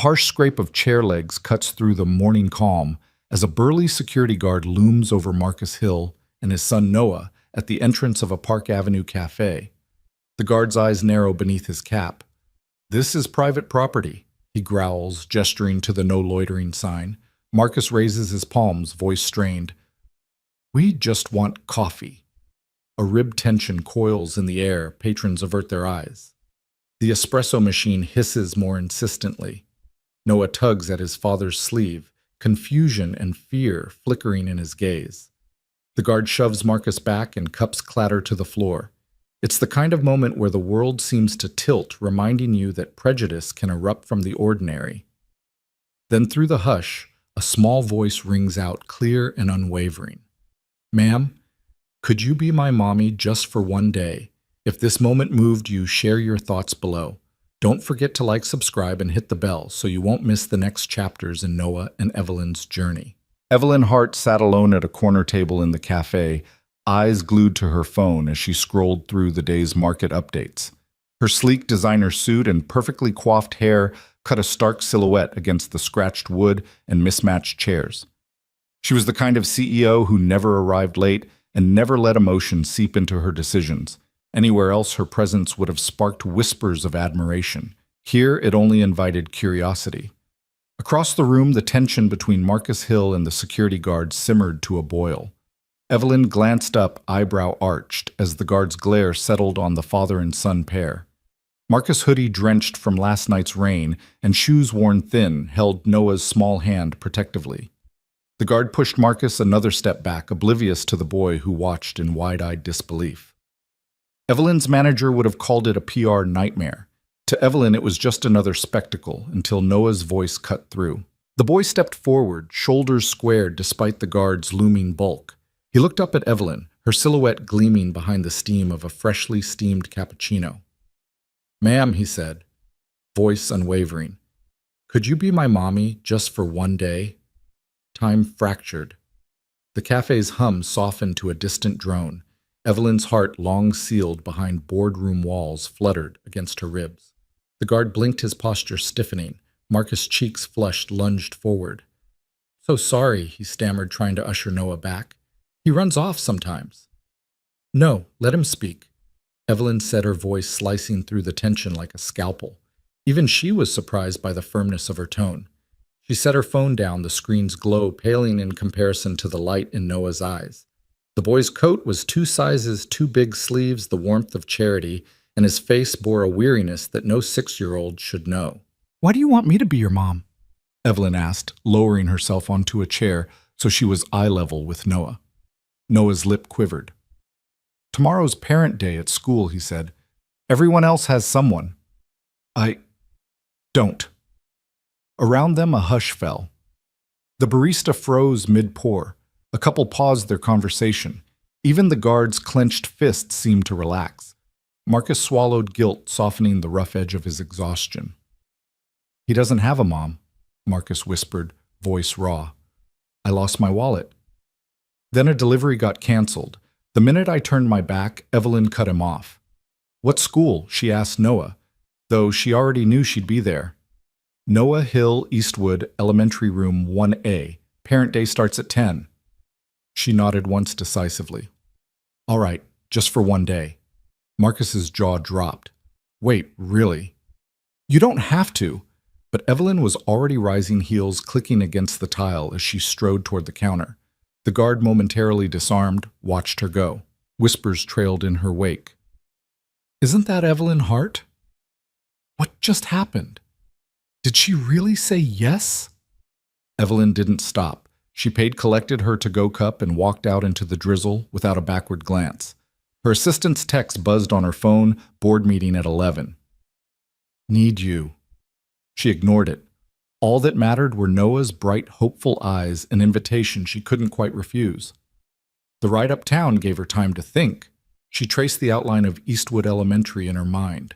harsh scrape of chair legs cuts through the morning calm as a burly security guard looms over Marcus Hill and his son Noah at the entrance of a Park Avenue cafe. The guard's eyes narrow beneath his cap. "This is private property," he growls, gesturing to the no loitering sign. Marcus raises his palms, voice strained. "We just want coffee." A rib tension coils in the air. Patrons avert their eyes. The espresso machine hisses more insistently. Noah tugs at his father's sleeve, confusion and fear flickering in his gaze. The guard shoves Marcus back and cups clatter to the floor. It's the kind of moment where the world seems to tilt, reminding you that prejudice can erupt from the ordinary. Then through the hush, a small voice rings out, clear and unwavering. "Ma'am, could you be my mommy just for one day? If this moment moved you, share your thoughts below. Don't forget to like, subscribe, and hit the bell so you won't miss the next chapters in Noah and Evelyn's journey." Evelyn Hart sat alone at a corner table in the cafe, eyes glued to her phone as she scrolled through the day's market updates. Her sleek designer suit and perfectly coiffed hair cut a stark silhouette against the scratched wood and mismatched chairs. She was the kind of CEO who never arrived late and never let emotion seep into her decisions. Anywhere else, her presence would have sparked whispers of admiration. Here, it only invited curiosity. Across the room, the tension between Marcus Hill and the security guard simmered to a boil. Evelyn glanced up, eyebrow arched, as the guard's glare settled on the father and son pair. Marcus' hoodie drenched from last night's rain and shoes worn thin held Noah's small hand protectively. The guard pushed Marcus another step back, oblivious to the boy who watched in wide-eyed disbelief. Evelyn's manager would have called it a PR nightmare. To Evelyn, it was just another spectacle until Noah's voice cut through. The boy stepped forward, shoulders squared despite the guard's looming bulk. He looked up at Evelyn, her silhouette gleaming behind the steam of a freshly steamed cappuccino. "Ma'am," he said, voice unwavering, "could you be my mommy just for one day?" Time fractured. The cafe's hum softened to a distant drone. Evelyn's heart, long sealed behind boardroom walls, fluttered against her ribs. The guard blinked, his posture stiffening. Marcus' cheeks flushed, lunged forward. "So sorry," he stammered, trying to usher Noah back. "He runs off sometimes." "No, let him speak," Evelyn said, her voice slicing through the tension like a scalpel. Even she was surprised by the firmness of her tone. She set her phone down, the screen's glow paling in comparison to the light in Noah's eyes. The boy's coat was 2 sizes too big sleeves, the warmth of charity, and his face bore a weariness that no 6-year-old should know. "Why do you want me to be your mom?" Evelyn asked, lowering herself onto a chair so she was eye level with Noah. Noah's lip quivered. "Tomorrow's parent day at school," he said. "Everyone else has someone. I don't." Around them a hush fell. The barista froze mid-pour. A couple paused their conversation. Even the guard's clenched fists seemed to relax. Marcus swallowed guilt, softening the rough edge of his exhaustion. "He doesn't have a mom," Marcus whispered, voice raw. "I lost my wallet." Then a delivery got canceled. The minute I turned my back, Evelyn cut him off. "What school?" she asked Noah, though she already knew she'd be there. "Noah Hill Eastwood, Elementary Room 1A. Parent Day starts at 10. She nodded once decisively. "All right, just for one day." Marcus's jaw dropped. "Wait, really?" "You don't have to." But Evelyn was already rising, heels clicking against the tile as she strode toward the counter. The guard, momentarily disarmed, watched her go. Whispers trailed in her wake. "Isn't that Evelyn Hart?" What just happened? Did she really say yes? Evelyn didn't stop. She paid collected her to-go cup and walked out into the drizzle without a backward glance. Her assistant's text buzzed on her phone, board meeting at 11. "Need you." She ignored it. All that mattered were Noah's bright, hopeful eyes, an invitation she couldn't quite refuse. The ride uptown gave her time to think. She traced the outline of Eastwood Elementary in her mind.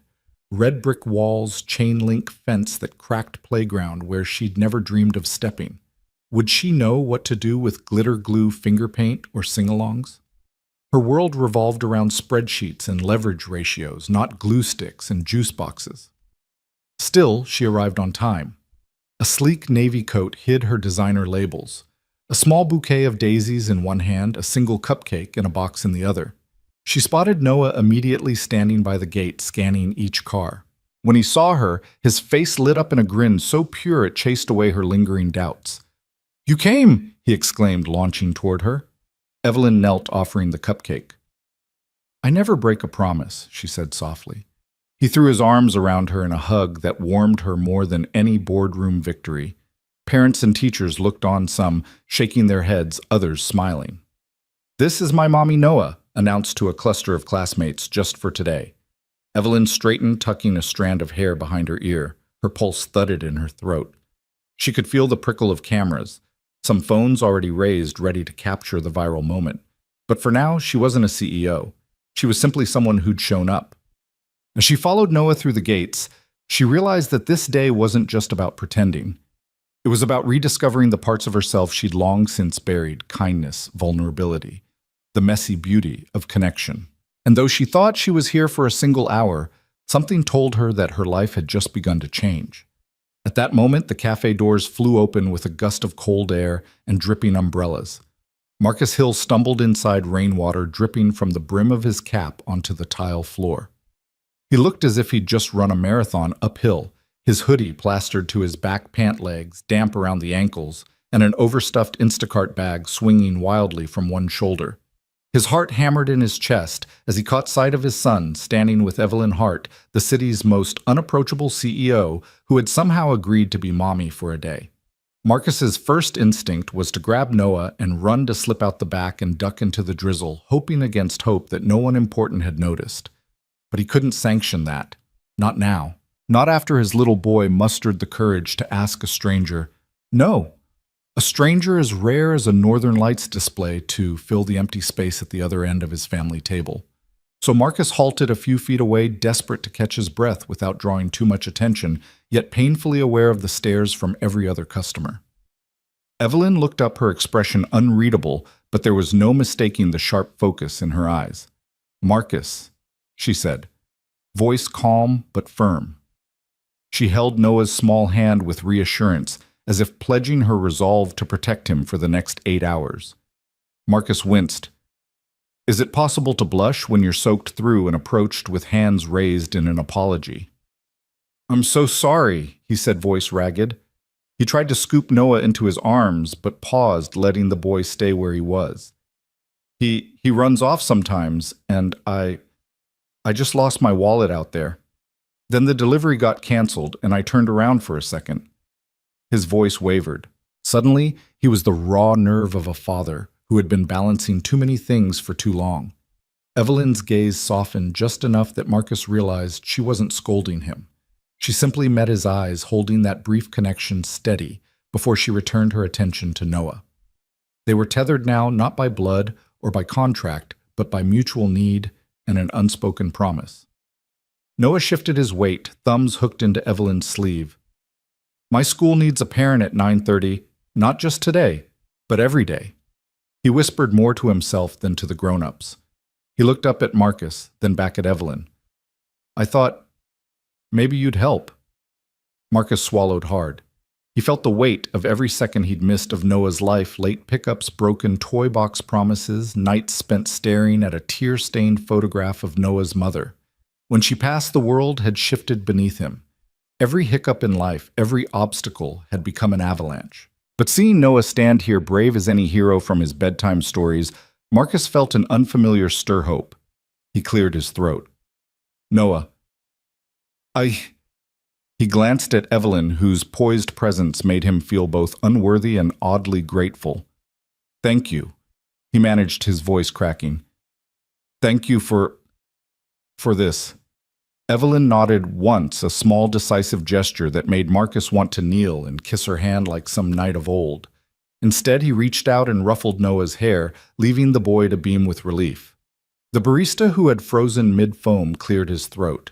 Red brick walls, chain-link fence, that cracked playground where she'd never dreamed of stepping. Would she know what to do with glitter glue finger paint or sing-alongs? Her world revolved around spreadsheets and leverage ratios, not glue sticks and juice boxes. Still, she arrived on time. A sleek navy coat hid her designer labels. A small bouquet of daisies in one hand, a single cupcake in a box in the other. She spotted Noah immediately standing by the gate, scanning each car. When he saw her, his face lit up in a grin so pure it chased away her lingering doubts. "You came!" he exclaimed, launching toward her. Evelyn knelt, offering the cupcake. "I never break a promise," she said softly. He threw his arms around her in a hug that warmed her more than any boardroom victory. Parents and teachers looked on, some shaking their heads, others smiling. "This is my mommy Noah," announced to a cluster of classmates just for today. Evelyn straightened, tucking a strand of hair behind her ear. Her pulse thudded in her throat. She could feel the prickle of cameras, some phones already raised, ready to capture the viral moment. But for now, she wasn't a CEO. She was simply someone who'd shown up. As she followed Noah through the gates, she realized that this day wasn't just about pretending. It was about rediscovering the parts of herself she'd long since buried: kindness, vulnerability, the messy beauty of connection. And though she thought she was here for a single hour, something told her that her life had just begun to change. At that moment, the cafe doors flew open with a gust of cold air and dripping umbrellas. Marcus Hill stumbled inside rainwater dripping from the brim of his cap onto the tile floor. He looked as if he'd just run a marathon uphill, his hoodie plastered to his back pant legs, damp around the ankles, and an overstuffed Instacart bag swinging wildly from one shoulder. His heart hammered in his chest as he caught sight of his son standing with Evelyn Hart, the city's most unapproachable CEO, who had somehow agreed to be mommy for a day. Marcus's first instinct was to grab Noah and run to slip out the back and duck into the drizzle, hoping against hope that no one important had noticed. But he couldn't sanction that. Not now. Not after his little boy mustered the courage to ask a stranger, "No." A stranger as rare as a Northern Lights display to fill the empty space at the other end of his family table. So Marcus halted a few feet away, desperate to catch his breath without drawing too much attention, yet painfully aware of the stares from every other customer. Evelyn looked up, her expression unreadable, but there was no mistaking the sharp focus in her eyes. "Marcus," she said, voice calm but firm. She held Noah's small hand with reassurance, as if pledging her resolve to protect him for the next 8 hours. Marcus winced. Is it possible to blush when you're soaked through and approached with hands raised in an apology? "I'm so sorry," he said, voice ragged. He tried to scoop Noah into his arms, but paused, letting the boy stay where he was. He runs off sometimes, and I just lost my wallet out there. Then the delivery got canceled, and I turned around for a second. His voice wavered. Suddenly, he was the raw nerve of a father who had been balancing too many things for too long. Evelyn's gaze softened just enough that Marcus realized she wasn't scolding him. She simply met his eyes, holding that brief connection steady before she returned her attention to Noah. They were tethered now not by blood or by contract, but by mutual need and an unspoken promise. Noah shifted his weight, thumbs hooked into Evelyn's sleeve. "My school needs a parent at 9:30, not just today, but every day." He whispered more to himself than to the grown-ups. He looked up at Marcus, then back at Evelyn. "I thought, maybe you'd help." Marcus swallowed hard. He felt the weight of every second he'd missed of Noah's life, late pickups, broken toy box promises, nights spent staring at a tear-stained photograph of Noah's mother. When she passed, the world had shifted beneath him. Every hiccup in life, every obstacle had become an avalanche. But seeing Noah stand here brave as any hero from his bedtime stories, Marcus felt an unfamiliar stir-hope. He cleared his throat. "Noah, He glanced at Evelyn, whose poised presence made him feel both unworthy and oddly grateful. "Thank you," he managed, his voice cracking. "Thank you for this." Evelyn nodded once, a small decisive gesture that made Marcus want to kneel and kiss her hand like some knight of old. Instead, he reached out and ruffled Noah's hair, leaving the boy to beam with relief. The barista, who had frozen mid-foam, cleared his throat.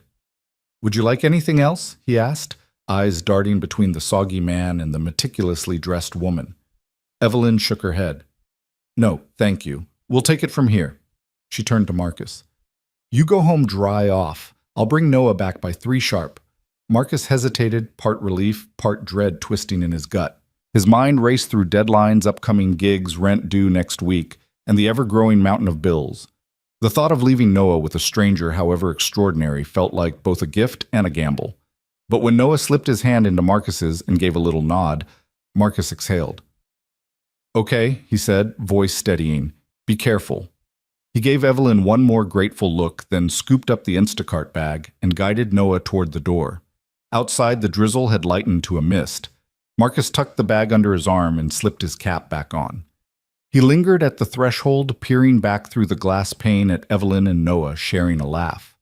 "Would you like anything else?" he asked, eyes darting between the soggy man and the meticulously dressed woman. Evelyn shook her head. "No, thank you. We'll take it from here." She turned to Marcus. "You go home dry off. I'll bring Noah back by 3 sharp. Marcus hesitated, part relief, part dread twisting in his gut. His mind raced through deadlines, upcoming gigs, rent due next week, and the ever-growing mountain of bills. The thought of leaving Noah with a stranger, however extraordinary, felt like both a gift and a gamble. But when Noah slipped his hand into Marcus's and gave a little nod, Marcus exhaled. "Okay," he said, voice steadying. "Be careful." He gave Evelyn one more grateful look, then scooped up the Instacart bag and guided Noah toward the door. Outside, the drizzle had lightened to a mist. Marcus tucked the bag under his arm and slipped his cap back on. He lingered at the threshold, peering back through the glass pane at Evelyn and Noah sharing a laugh.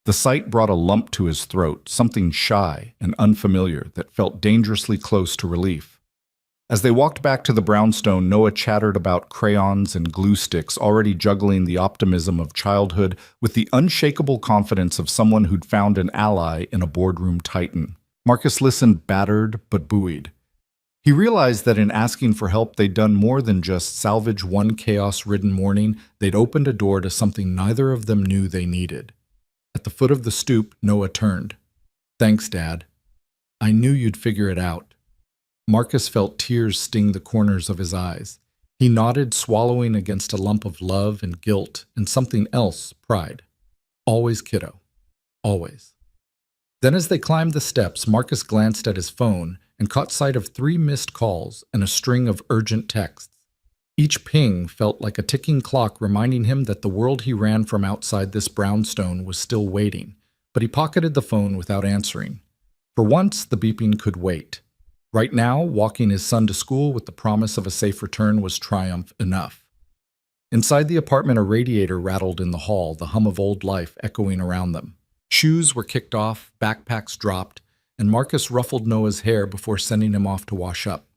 The sight brought a lump to his throat, something shy and unfamiliar that felt dangerously close to relief. As they walked back to the brownstone, Noah chattered about crayons and glue sticks, already juggling the optimism of childhood with the unshakable confidence of someone who'd found an ally in a boardroom titan. Marcus listened, battered but buoyed. He realized that in asking for help, they'd done more than just salvage one chaos-ridden morning. They'd opened a door to something neither of them knew they needed. At the foot of the stoop, Noah turned. "Thanks, Dad. I knew you'd figure it out." Marcus felt tears sting the corners of his eyes. He nodded, swallowing against a lump of love and guilt and something else, pride. "Always, kiddo. Always." Then as they climbed the steps, Marcus glanced at his phone and caught sight of 3 missed calls and a string of urgent texts. Each ping felt like a ticking clock reminding him that the world he ran from outside this brownstone was still waiting, but he pocketed the phone without answering. For once, the beeping could wait. Right now, walking his son to school with the promise of a safe return was triumph enough. Inside the apartment, a radiator rattled in the hall, the hum of old life echoing around them. Shoes were kicked off, backpacks dropped, and Marcus ruffled Noah's hair before sending him off to wash up.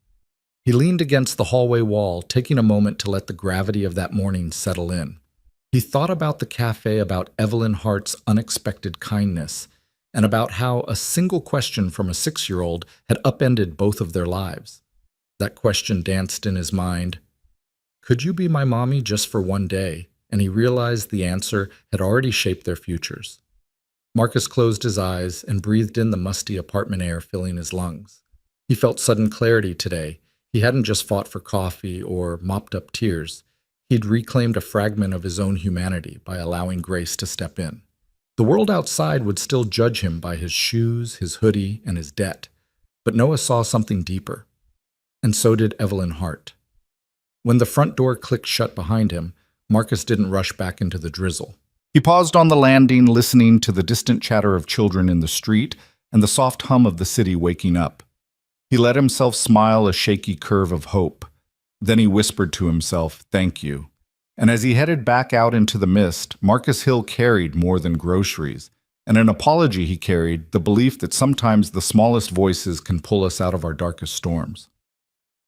He leaned against the hallway wall, taking a moment to let the gravity of that morning settle in. He thought about the cafe, about Evelyn Hart's unexpected kindness, and about how a single question from a 6-year-old had upended both of their lives. That question danced in his mind. Could you be my mommy just for one day? And he realized the answer had already shaped their futures. Marcus closed his eyes and breathed in the musty apartment air filling his lungs. He felt sudden clarity today. He hadn't just fought for coffee or mopped up tears. He'd reclaimed a fragment of his own humanity by allowing grace to step in. The world outside would still judge him by his shoes, his hoodie, and his debt. But Noah saw something deeper. And so did Evelyn Hart. When the front door clicked shut behind him, Marcus didn't rush back into the drizzle. He paused on the landing, listening to the distant chatter of children in the street and the soft hum of the city waking up. He let himself smile a shaky curve of hope. Then he whispered to himself, "Thank you." And as he headed back out into the mist, Marcus Hill carried more than groceries. And an apology he carried, the belief that sometimes the smallest voices can pull us out of our darkest storms.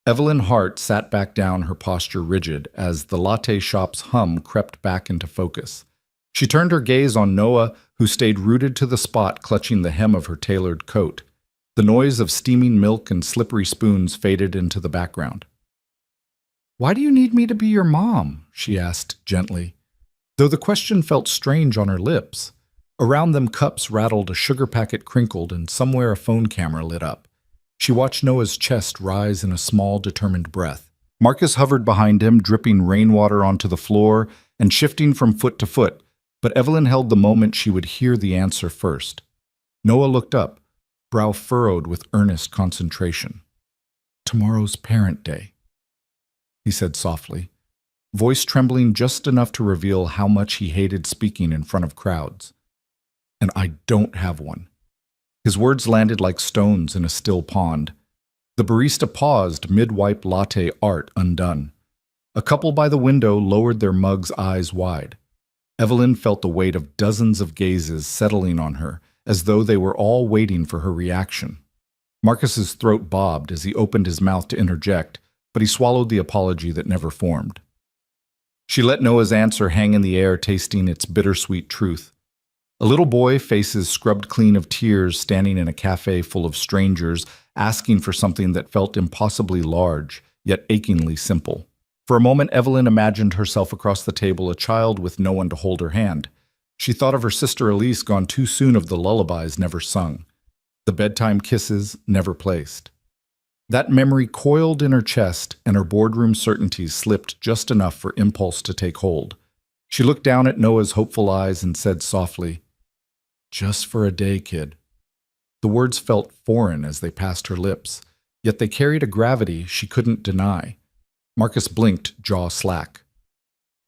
Evelyn Hart sat back down, her posture rigid, as the latte shop's hum crept back into focus. She turned her gaze on Noah, who stayed rooted to the spot, clutching the hem of her tailored coat. The noise of steaming milk and slippery spoons faded into the background. "Why do you need me to be your mom?" she asked gently, though the question felt strange on her lips. Around them, cups rattled, a sugar packet crinkled, and somewhere a phone camera lit up. She watched Noah's chest rise in a small, determined breath. Marcus hovered behind him, dripping rainwater onto the floor and shifting from foot to foot, but Evelyn held the moment she would hear the answer first. Noah looked up, brow furrowed with earnest concentration. "Tomorrow's Parent Day," he said softly, voice trembling just enough to reveal how much he hated speaking in front of crowds. "And I don't have one." His words landed like stones in a still pond. The barista paused, mid-wipe latte art undone. A couple by the window lowered their mugs, eyes wide. Evelyn felt the weight of dozens of gazes settling on her, as though they were all waiting for her reaction. Marcus's throat bobbed as he opened his mouth to interject, but he swallowed the apology that never formed. She let Noah's answer hang in the air, tasting its bittersweet truth. A little boy, faces scrubbed clean of tears, standing in a cafe full of strangers, asking for something that felt impossibly large, yet achingly simple. For a moment, Evelyn imagined herself across the table, a child with no one to hold her hand. She thought of her sister Elise, gone too soon, of the lullabies never sung. The bedtime kisses never placed. That memory coiled in her chest, and her boardroom certainties slipped just enough for impulse to take hold. She looked down at Noah's hopeful eyes and said softly, "Just for a day, kid." The words felt foreign as they passed her lips, yet they carried a gravity she couldn't deny. Marcus blinked, jaw slack.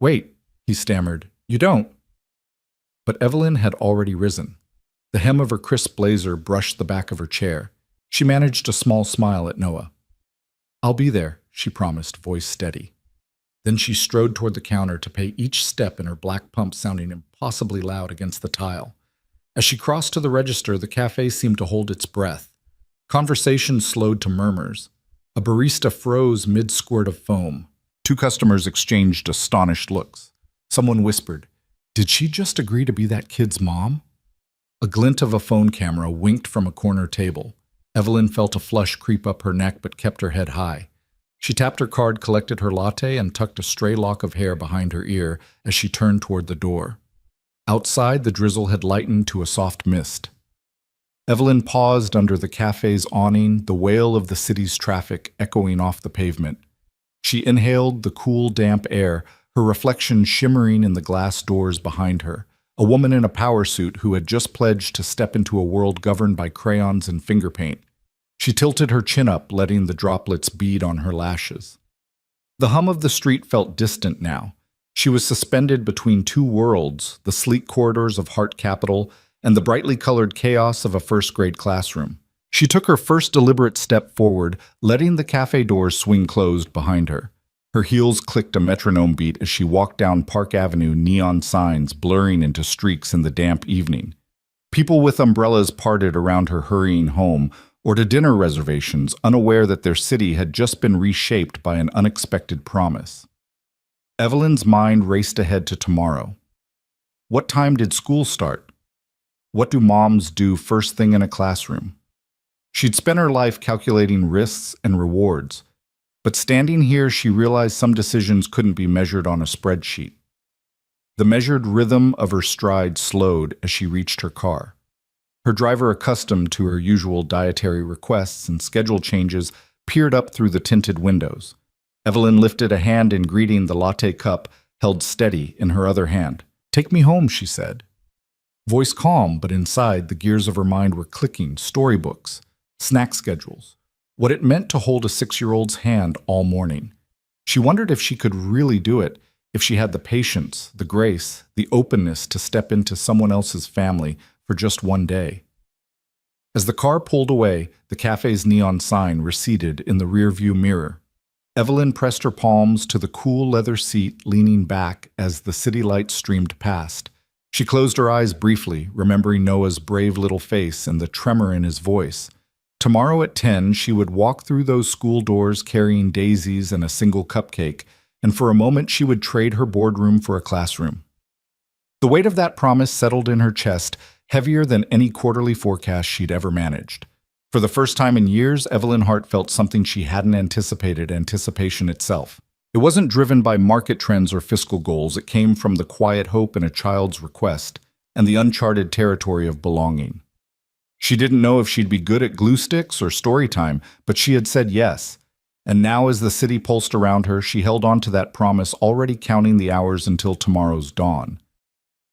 "Wait," he stammered, "you don't." But Evelyn had already risen. The hem of her crisp blazer brushed the back of her chair. She managed a small smile at Noah. "I'll be there," she promised, voice steady. Then she strode toward the counter to pay each step in her black pump sounding impossibly loud against the tile. As she crossed to the register, the cafe seemed to hold its breath. Conversation slowed to murmurs. A barista froze mid-squirt of foam. Two customers exchanged astonished looks. Someone whispered, "Did she just agree to be that kid's mom?" A glint of a phone camera winked from a corner table. Evelyn felt a flush creep up her neck but kept her head high. She tapped her card, collected her latte, and tucked a stray lock of hair behind her ear as she turned toward the door. Outside, the drizzle had lightened to a soft mist. Evelyn paused under the cafe's awning, the wail of the city's traffic echoing off the pavement. She inhaled the cool, damp air, her reflection shimmering in the glass doors behind her, a woman in a power suit who had just pledged to step into a world governed by crayons and finger paint. She tilted her chin up, letting the droplets bead on her lashes. The hum of the street felt distant now. She was suspended between two worlds, the sleek corridors of Hart Capital and the brightly colored chaos of a first-grade classroom. She took her first deliberate step forward, letting the cafe doors swing closed behind her. Her heels clicked a metronome beat as she walked down Park Avenue, neon signs blurring into streaks in the damp evening. People with umbrellas parted around her hurrying home, or to dinner reservations, unaware that their city had just been reshaped by an unexpected promise. Evelyn's mind raced ahead to tomorrow. What time did school start? What do moms do first thing in a classroom? She'd spent her life calculating risks and rewards, but standing here she realized some decisions couldn't be measured on a spreadsheet. The measured rhythm of her stride slowed as she reached her car. Her driver, accustomed to her usual dietary requests and schedule changes, peered up through the tinted windows. Evelyn lifted a hand in greeting, the latte cup held steady in her other hand. "Take me home," she said. Voice calm, but inside, the gears of her mind were clicking, storybooks, snack schedules, what it meant to hold a 6-year-old's hand all morning. She wondered if she could really do it, if she had the patience, the grace, the openness to step into someone else's family for just one day. As the car pulled away, the cafe's neon sign receded in the rearview mirror. Evelyn pressed her palms to the cool leather seat, leaning back as the city lights streamed past. She closed her eyes briefly, remembering Noah's brave little face and the tremor in his voice. Tomorrow at 10, she would walk through those school doors carrying daisies and a single cupcake, and for a moment she would trade her boardroom for a classroom. The weight of that promise settled in her chest, heavier than any quarterly forecast she'd ever managed. For the first time in years, Evelyn Hart felt something she hadn't anticipated, anticipation itself. It wasn't driven by market trends or fiscal goals. It came from the quiet hope in a child's request and the uncharted territory of belonging. She didn't know if she'd be good at glue sticks or story time, but she had said yes. And now, as the city pulsed around her, she held on to that promise, already counting the hours until tomorrow's dawn.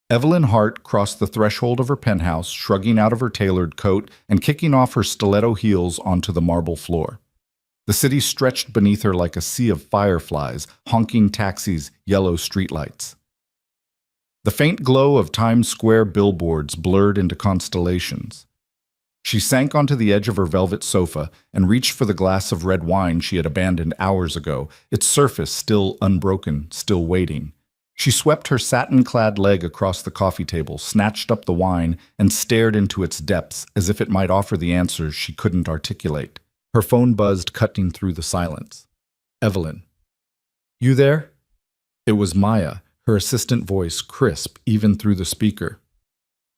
Evelyn Hart crossed the threshold of her penthouse, shrugging out of her tailored coat and kicking off her stiletto heels onto the marble floor. The city stretched beneath her like a sea of fireflies, honking taxis, yellow streetlights. The faint glow of Times Square billboards blurred into constellations. She sank onto the edge of her velvet sofa and reached for the glass of red wine she had abandoned hours ago, its surface still unbroken, still waiting. She swept her satin-clad leg across the coffee table, snatched up the wine, and stared into its depths as if it might offer the answers she couldn't articulate. Her phone buzzed, cutting through the silence. "Evelyn." "You there?" It was Maya, her assistant voice crisp even through the speaker.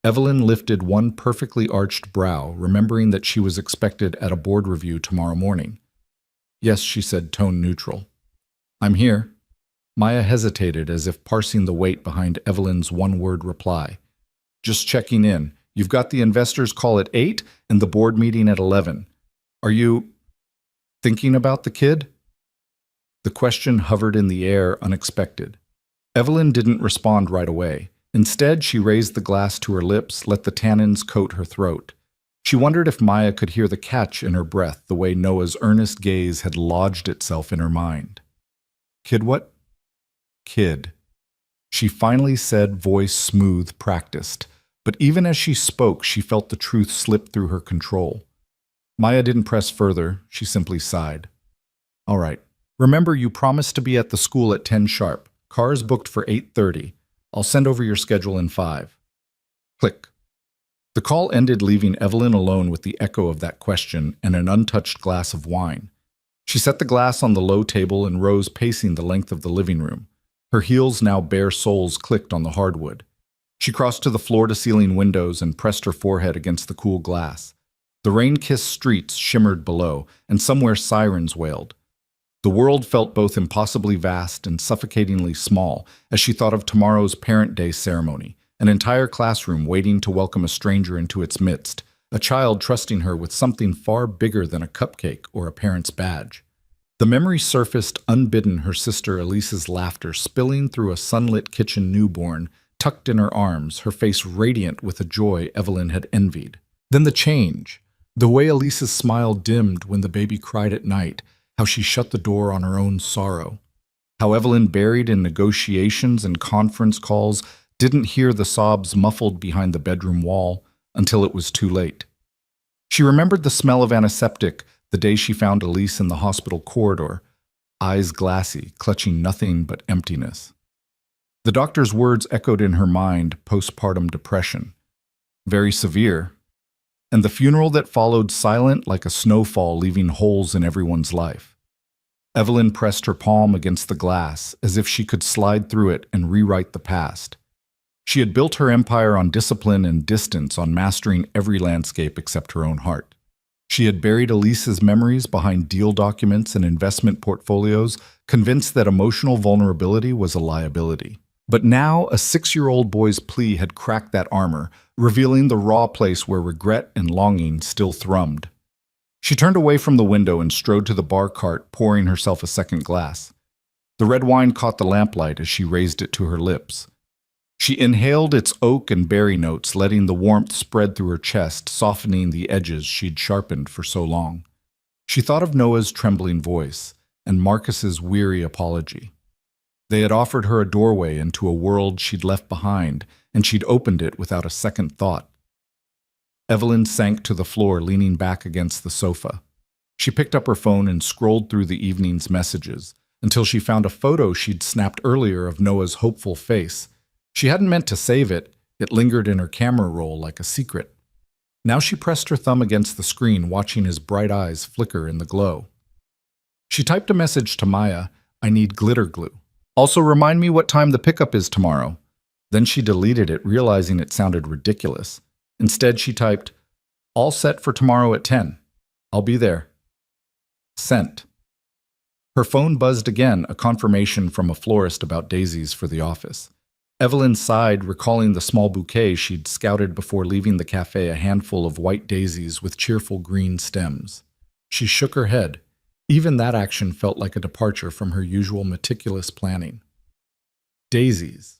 Evelyn lifted one perfectly arched brow, remembering that she was expected at a board review tomorrow morning. "Yes," she said, tone neutral. "I'm here." Maya hesitated, as if parsing the weight behind Evelyn's one-word reply. "Just checking in. You've got the investors' call at 8 and the board meeting at 11. Are you thinking about the kid?" The question hovered in the air, unexpected. Evelyn didn't respond right away. Instead, she raised the glass to her lips, let the tannins coat her throat. She wondered if Maya could hear the catch in her breath, the way Noah's earnest gaze had lodged itself in her mind. "Kid what?" "Kid," she finally said, voice smooth, practiced. But even as she spoke, she felt the truth slip through her control. Maya didn't press further. She simply sighed. "All right. Remember, you promised to be at the school at 10 sharp. Cars booked for 8:30. I'll send over your schedule in 5. Click. The call ended, leaving Evelyn alone with the echo of that question and an untouched glass of wine. She set the glass on the low table and rose, pacing the length of the living room. Her heels, now bare soles, clicked on the hardwood. She crossed to the floor-to-ceiling windows and pressed her forehead against the cool glass. The rain-kissed streets shimmered below, and somewhere sirens wailed. The world felt both impossibly vast and suffocatingly small as she thought of tomorrow's Parent Day ceremony, an entire classroom waiting to welcome a stranger into its midst, a child trusting her with something far bigger than a cupcake or a parent's badge. The memory surfaced unbidden, her sister Elise's laughter spilling through a sunlit kitchen newborn, tucked in her arms, her face radiant with a joy Evelyn had envied. Then the change, the way Elise's smile dimmed when the baby cried at night, how she shut the door on her own sorrow. How Evelyn, buried in negotiations and conference calls, didn't hear the sobs muffled behind the bedroom wall until it was too late. She remembered the smell of antiseptic the day she found Elise in the hospital corridor, eyes glassy, clutching nothing but emptiness. The doctor's words echoed in her mind, postpartum depression. Very severe. And the funeral that followed, silent like a snowfall, leaving holes in everyone's life. Evelyn pressed her palm against the glass, as if she could slide through it and rewrite the past. She had built her empire on discipline and distance, on mastering every landscape except her own heart. She had buried Elise's memories behind deal documents and investment portfolios, convinced that emotional vulnerability was a liability. But now a 6-year-old boy's plea had cracked that armor, revealing the raw place where regret and longing still thrummed. She turned away from the window and strode to the bar cart, pouring herself a second glass. The red wine caught the lamplight as she raised it to her lips. She inhaled its oak and berry notes, letting the warmth spread through her chest, softening the edges she'd sharpened for so long. She thought of Noah's trembling voice and Marcus's weary apology. They had offered her a doorway into a world she'd left behind, and she'd opened it without a second thought. Evelyn sank to the floor, leaning back against the sofa. She picked up her phone and scrolled through the evening's messages, until she found a photo she'd snapped earlier of Noah's hopeful face. She hadn't meant to save it. It lingered in her camera roll like a secret. Now she pressed her thumb against the screen, watching his bright eyes flicker in the glow. She typed a message to Maya, "I need glitter glue. Also remind me what time the pickup is tomorrow." Then she deleted it, realizing it sounded ridiculous. Instead, she typed, "All set for tomorrow at 10. I'll be there." Sent. Her phone buzzed again, a confirmation from a florist about daisies for the office. Evelyn sighed, recalling the small bouquet she'd scouted before leaving the cafe, a handful of white daisies with cheerful green stems. She shook her head. Even that action felt like a departure from her usual meticulous planning. Daisies.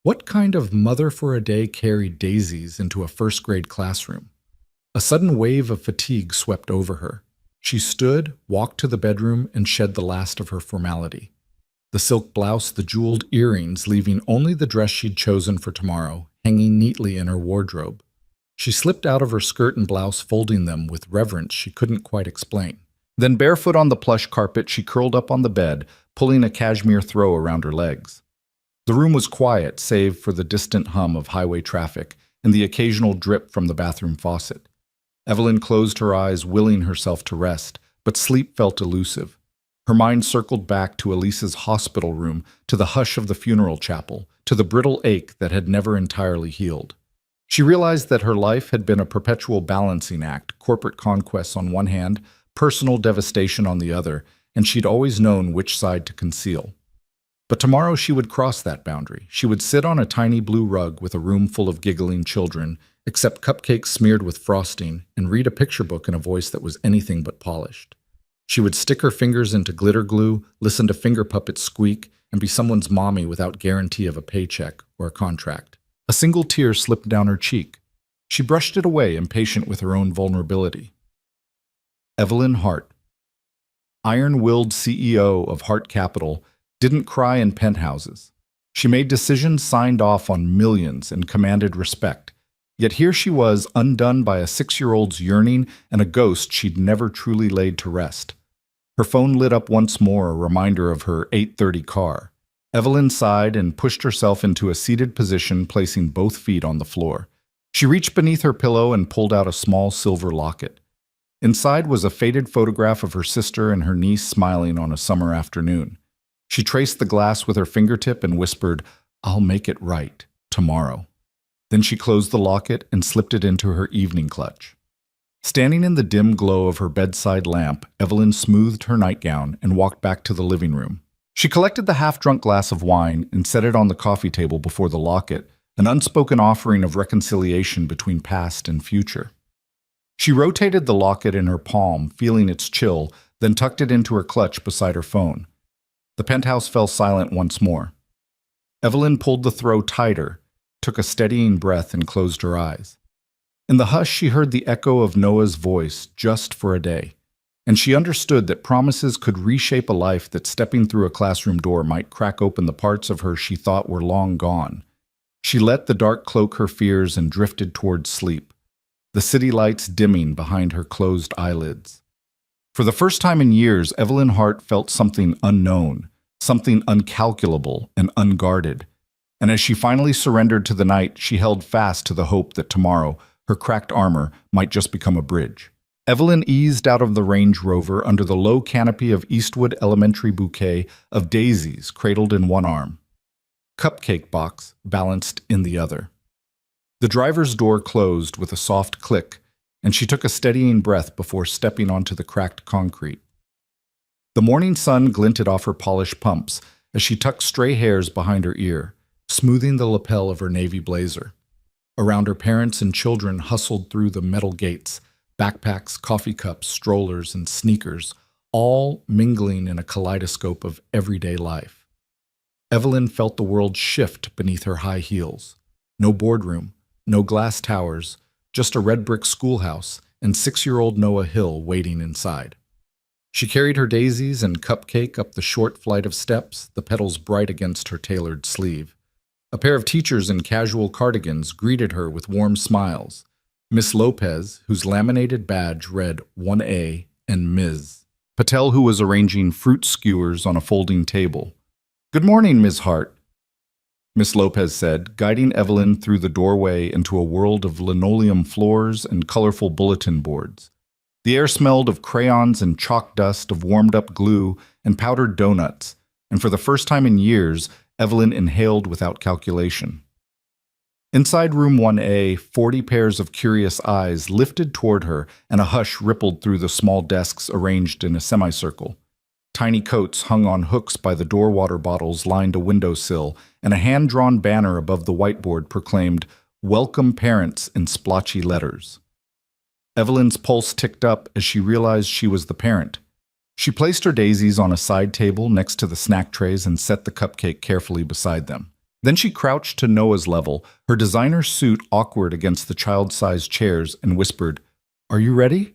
What kind of mother for a day carried daisies into a first-grade classroom? A sudden wave of fatigue swept over her. She stood, walked to the bedroom, and shed the last of her formality. The silk blouse, the jeweled earrings, leaving only the dress she'd chosen for tomorrow, hanging neatly in her wardrobe. She slipped out of her skirt and blouse, folding them with reverence she couldn't quite explain. Then, barefoot on the plush carpet, she curled up on the bed, pulling a cashmere throw around her legs. The room was quiet, save for the distant hum of highway traffic and the occasional drip from the bathroom faucet. Evelyn closed her eyes, willing herself to rest, but sleep felt elusive. Her mind circled back to Elise's hospital room, to the hush of the funeral chapel, to the brittle ache that had never entirely healed. She realized that her life had been a perpetual balancing act, corporate conquests on one hand, personal devastation on the other, and she'd always known which side to conceal. But tomorrow she would cross that boundary. She would sit on a tiny blue rug with a room full of giggling children accept cupcakes smeared with frosting, and read a picture book in a voice that was anything but polished. She would stick her fingers into glitter glue, listen to finger puppets squeak, and be someone's mommy without guarantee of a paycheck or a contract. A single tear slipped down her cheek. She brushed it away, impatient with her own vulnerability. Evelyn Hart, iron-willed CEO of Hart Capital, didn't cry in penthouses. She made decisions signed off on millions and commanded respect. Yet here she was, undone by a 6-year-old's yearning and a ghost she'd never truly laid to rest. Her phone lit up once more, a reminder of her 8:30 car. Evelyn sighed and pushed herself into a seated position, placing both feet on the floor. She reached beneath her pillow and pulled out a small silver locket. Inside was a faded photograph of her sister and her niece smiling on a summer afternoon. She traced the glass with her fingertip and whispered, "I'll make it right, tomorrow." Then she closed the locket and slipped it into her evening clutch. Standing in the dim glow of her bedside lamp, Evelyn smoothed her nightgown and walked back to the living room. She collected the half-drunk glass of wine and set it on the coffee table before the locket, an unspoken offering of reconciliation between past and future. She rotated the locket in her palm, feeling its chill, then tucked it into her clutch beside her phone. The penthouse fell silent once more. Evelyn pulled the throw tighter, took a steadying breath, and closed her eyes. In the hush, she heard the echo of Noah's voice, "Just for a day," and she understood that promises could reshape a life, that stepping through a classroom door might crack open the parts of her she thought were long gone. She let the dark cloak her fears and drifted towards sleep, the city lights dimming behind her closed eyelids. For the first time in years, Evelyn Hart felt something unknown, something uncalculable and unguarded. And as she finally surrendered to the night, she held fast to the hope that tomorrow, her cracked armor might just become a bridge. Evelyn eased out of the Range Rover under the low canopy of Eastwood Elementary bouquet of daisies cradled in one arm, cupcake box balanced in the other. The driver's door closed with a soft click, and she took a steadying breath before stepping onto the cracked concrete. The morning sun glinted off her polished pumps as she tucked stray hairs behind her ear, smoothing the lapel of her navy blazer. Around her, parents and children hustled through the metal gates, backpacks, coffee cups, strollers, and sneakers, all mingling in a kaleidoscope of everyday life. Evelyn felt the world shift beneath her high heels. No boardroom, no glass towers, just a red brick schoolhouse and 6-year-old Noah Hill waiting inside. She carried her daisies and cupcake up the short flight of steps, the petals bright against her tailored sleeve. A pair of teachers in casual cardigans greeted her with warm smiles. Miss Lopez, whose laminated badge read 1A, and Ms. Patel, who was arranging fruit skewers on a folding table. "Good morning, Ms. Hart," Miss Lopez said, guiding Evelyn through the doorway into a world of linoleum floors and colorful bulletin boards. The air smelled of crayons and chalk dust, of warmed-up glue and powdered donuts, and for the first time in years, Evelyn inhaled without calculation. Inside room 1A, 40 pairs of curious eyes lifted toward her, and a hush rippled through the small desks arranged in a semicircle. Tiny coats hung on hooks by the door water bottles lined a windowsill, and a hand-drawn banner above the whiteboard proclaimed, "Welcome Parents," in splotchy letters. Evelyn's pulse ticked up as she realized she was the parent. She placed her daisies on a side table next to the snack trays and set the cupcake carefully beside them. Then she crouched to Noah's level, her designer suit awkward against the child-sized chairs, and whispered, "Are you ready?"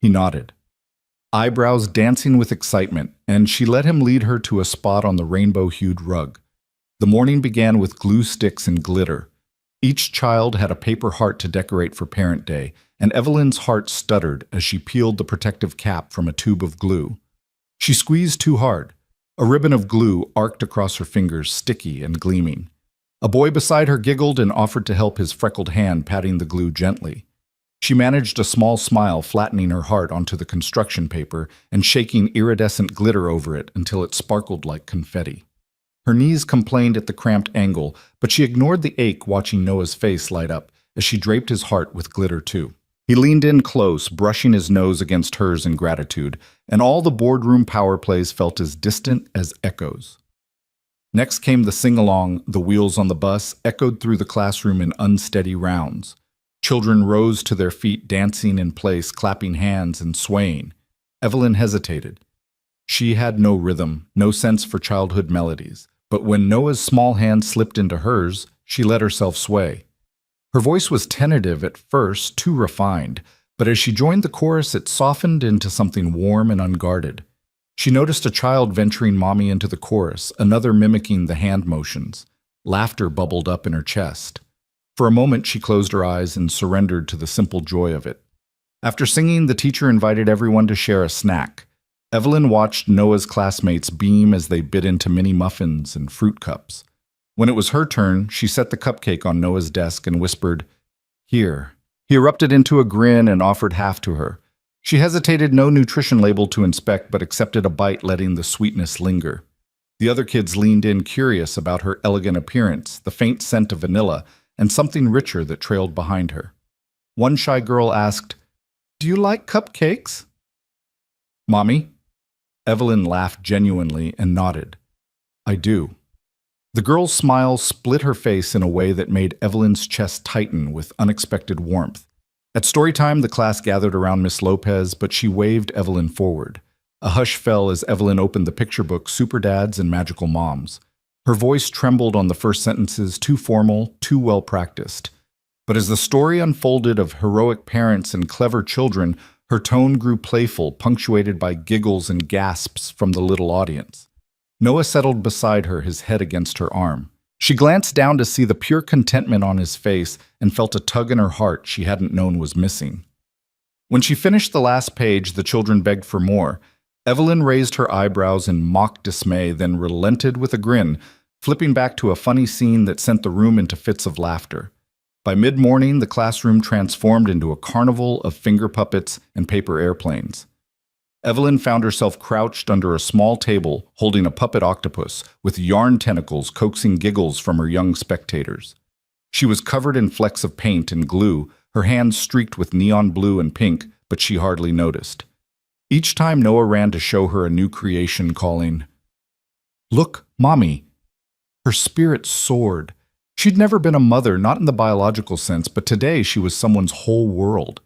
He nodded, eyebrows dancing with excitement, and she let him lead her to a spot on the rainbow-hued rug. The morning began with glue sticks and glitter. Each child had a paper heart to decorate for Parent Day, and Evelyn's heart stuttered as she peeled the protective cap from a tube of glue. She squeezed too hard. A ribbon of glue arced across her fingers, sticky and gleaming. A boy beside her giggled and offered to help, his freckled hand patting the glue gently. She managed a small smile, flattening her heart onto the construction paper and shaking iridescent glitter over it until it sparkled like confetti. Her knees complained at the cramped angle, but she ignored the ache watching Noah's face light up as she draped his heart with glitter too. He leaned in close, brushing his nose against hers in gratitude, and all the boardroom power plays felt as distant as echoes. Next came the sing-along, The Wheels on the Bus, echoed through the classroom in unsteady rounds. Children rose to their feet, dancing in place, clapping hands and swaying. Evelyn hesitated. She had no rhythm, no sense for childhood melodies, but when Noah's small hand slipped into hers, she let herself sway. Her voice was tentative at first, too refined, but as she joined the chorus, it softened into something warm and unguarded. She noticed a child venturing mommy into the chorus, another mimicking the hand motions. Laughter bubbled up in her chest. For a moment, she closed her eyes and surrendered to the simple joy of it. After singing, the teacher invited everyone to share a snack. Evelyn watched Noah's classmates beam as they bit into mini muffins and fruit cups. When it was her turn, she set the cupcake on Noah's desk and whispered, "Here." He erupted into a grin and offered half to her. She hesitated, no nutrition label to inspect, but accepted a bite, letting the sweetness linger. The other kids leaned in, curious about her elegant appearance, the faint scent of vanilla, and something richer that trailed behind her. One shy girl asked, "Do you like cupcakes?" "Mommy?" Evelyn laughed genuinely and nodded. "I do." The girl's smile split her face in a way that made Evelyn's chest tighten with unexpected warmth. At story time, the class gathered around Miss Lopez, but she waved Evelyn forward. A hush fell as Evelyn opened the picture book Super Dads and Magical Moms. Her voice trembled on the first sentences, too formal, too well practiced. But as the story unfolded of heroic parents and clever children, her tone grew playful, punctuated by giggles and gasps from the little audience. Noah settled beside her, his head against her arm. She glanced down to see the pure contentment on his face and felt a tug in her heart she hadn't known was missing. When she finished the last page, the children begged for more. Evelyn raised her eyebrows in mock dismay, then relented with a grin, flipping back to a funny scene that sent the room into fits of laughter. By mid-morning, the classroom transformed into a carnival of finger puppets and paper airplanes. Evelyn found herself crouched under a small table, holding a puppet octopus, with yarn tentacles coaxing giggles from her young spectators. She was covered in flecks of paint and glue, her hands streaked with neon blue and pink, but she hardly noticed. Each time Noah ran to show her a new creation, calling, "Look, Mommy!" Her spirit soared. She'd never been a mother, not in the biological sense, but today she was someone's whole world.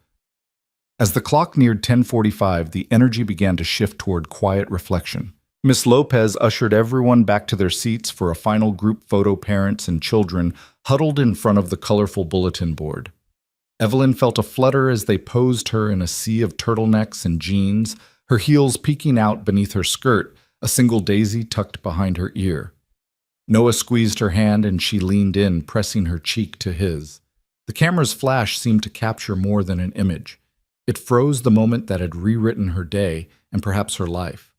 As the clock neared 10:45, the energy began to shift toward quiet reflection. Miss Lopez ushered everyone back to their seats for a final group photo, parents and children huddled in front of the colorful bulletin board. Evelyn felt a flutter as they posed her in a sea of turtlenecks and jeans, her heels peeking out beneath her skirt, a single daisy tucked behind her ear. Noah squeezed her hand and she leaned in, pressing her cheek to his. The camera's flash seemed to capture more than an image. It froze the moment that had rewritten her day and perhaps her life.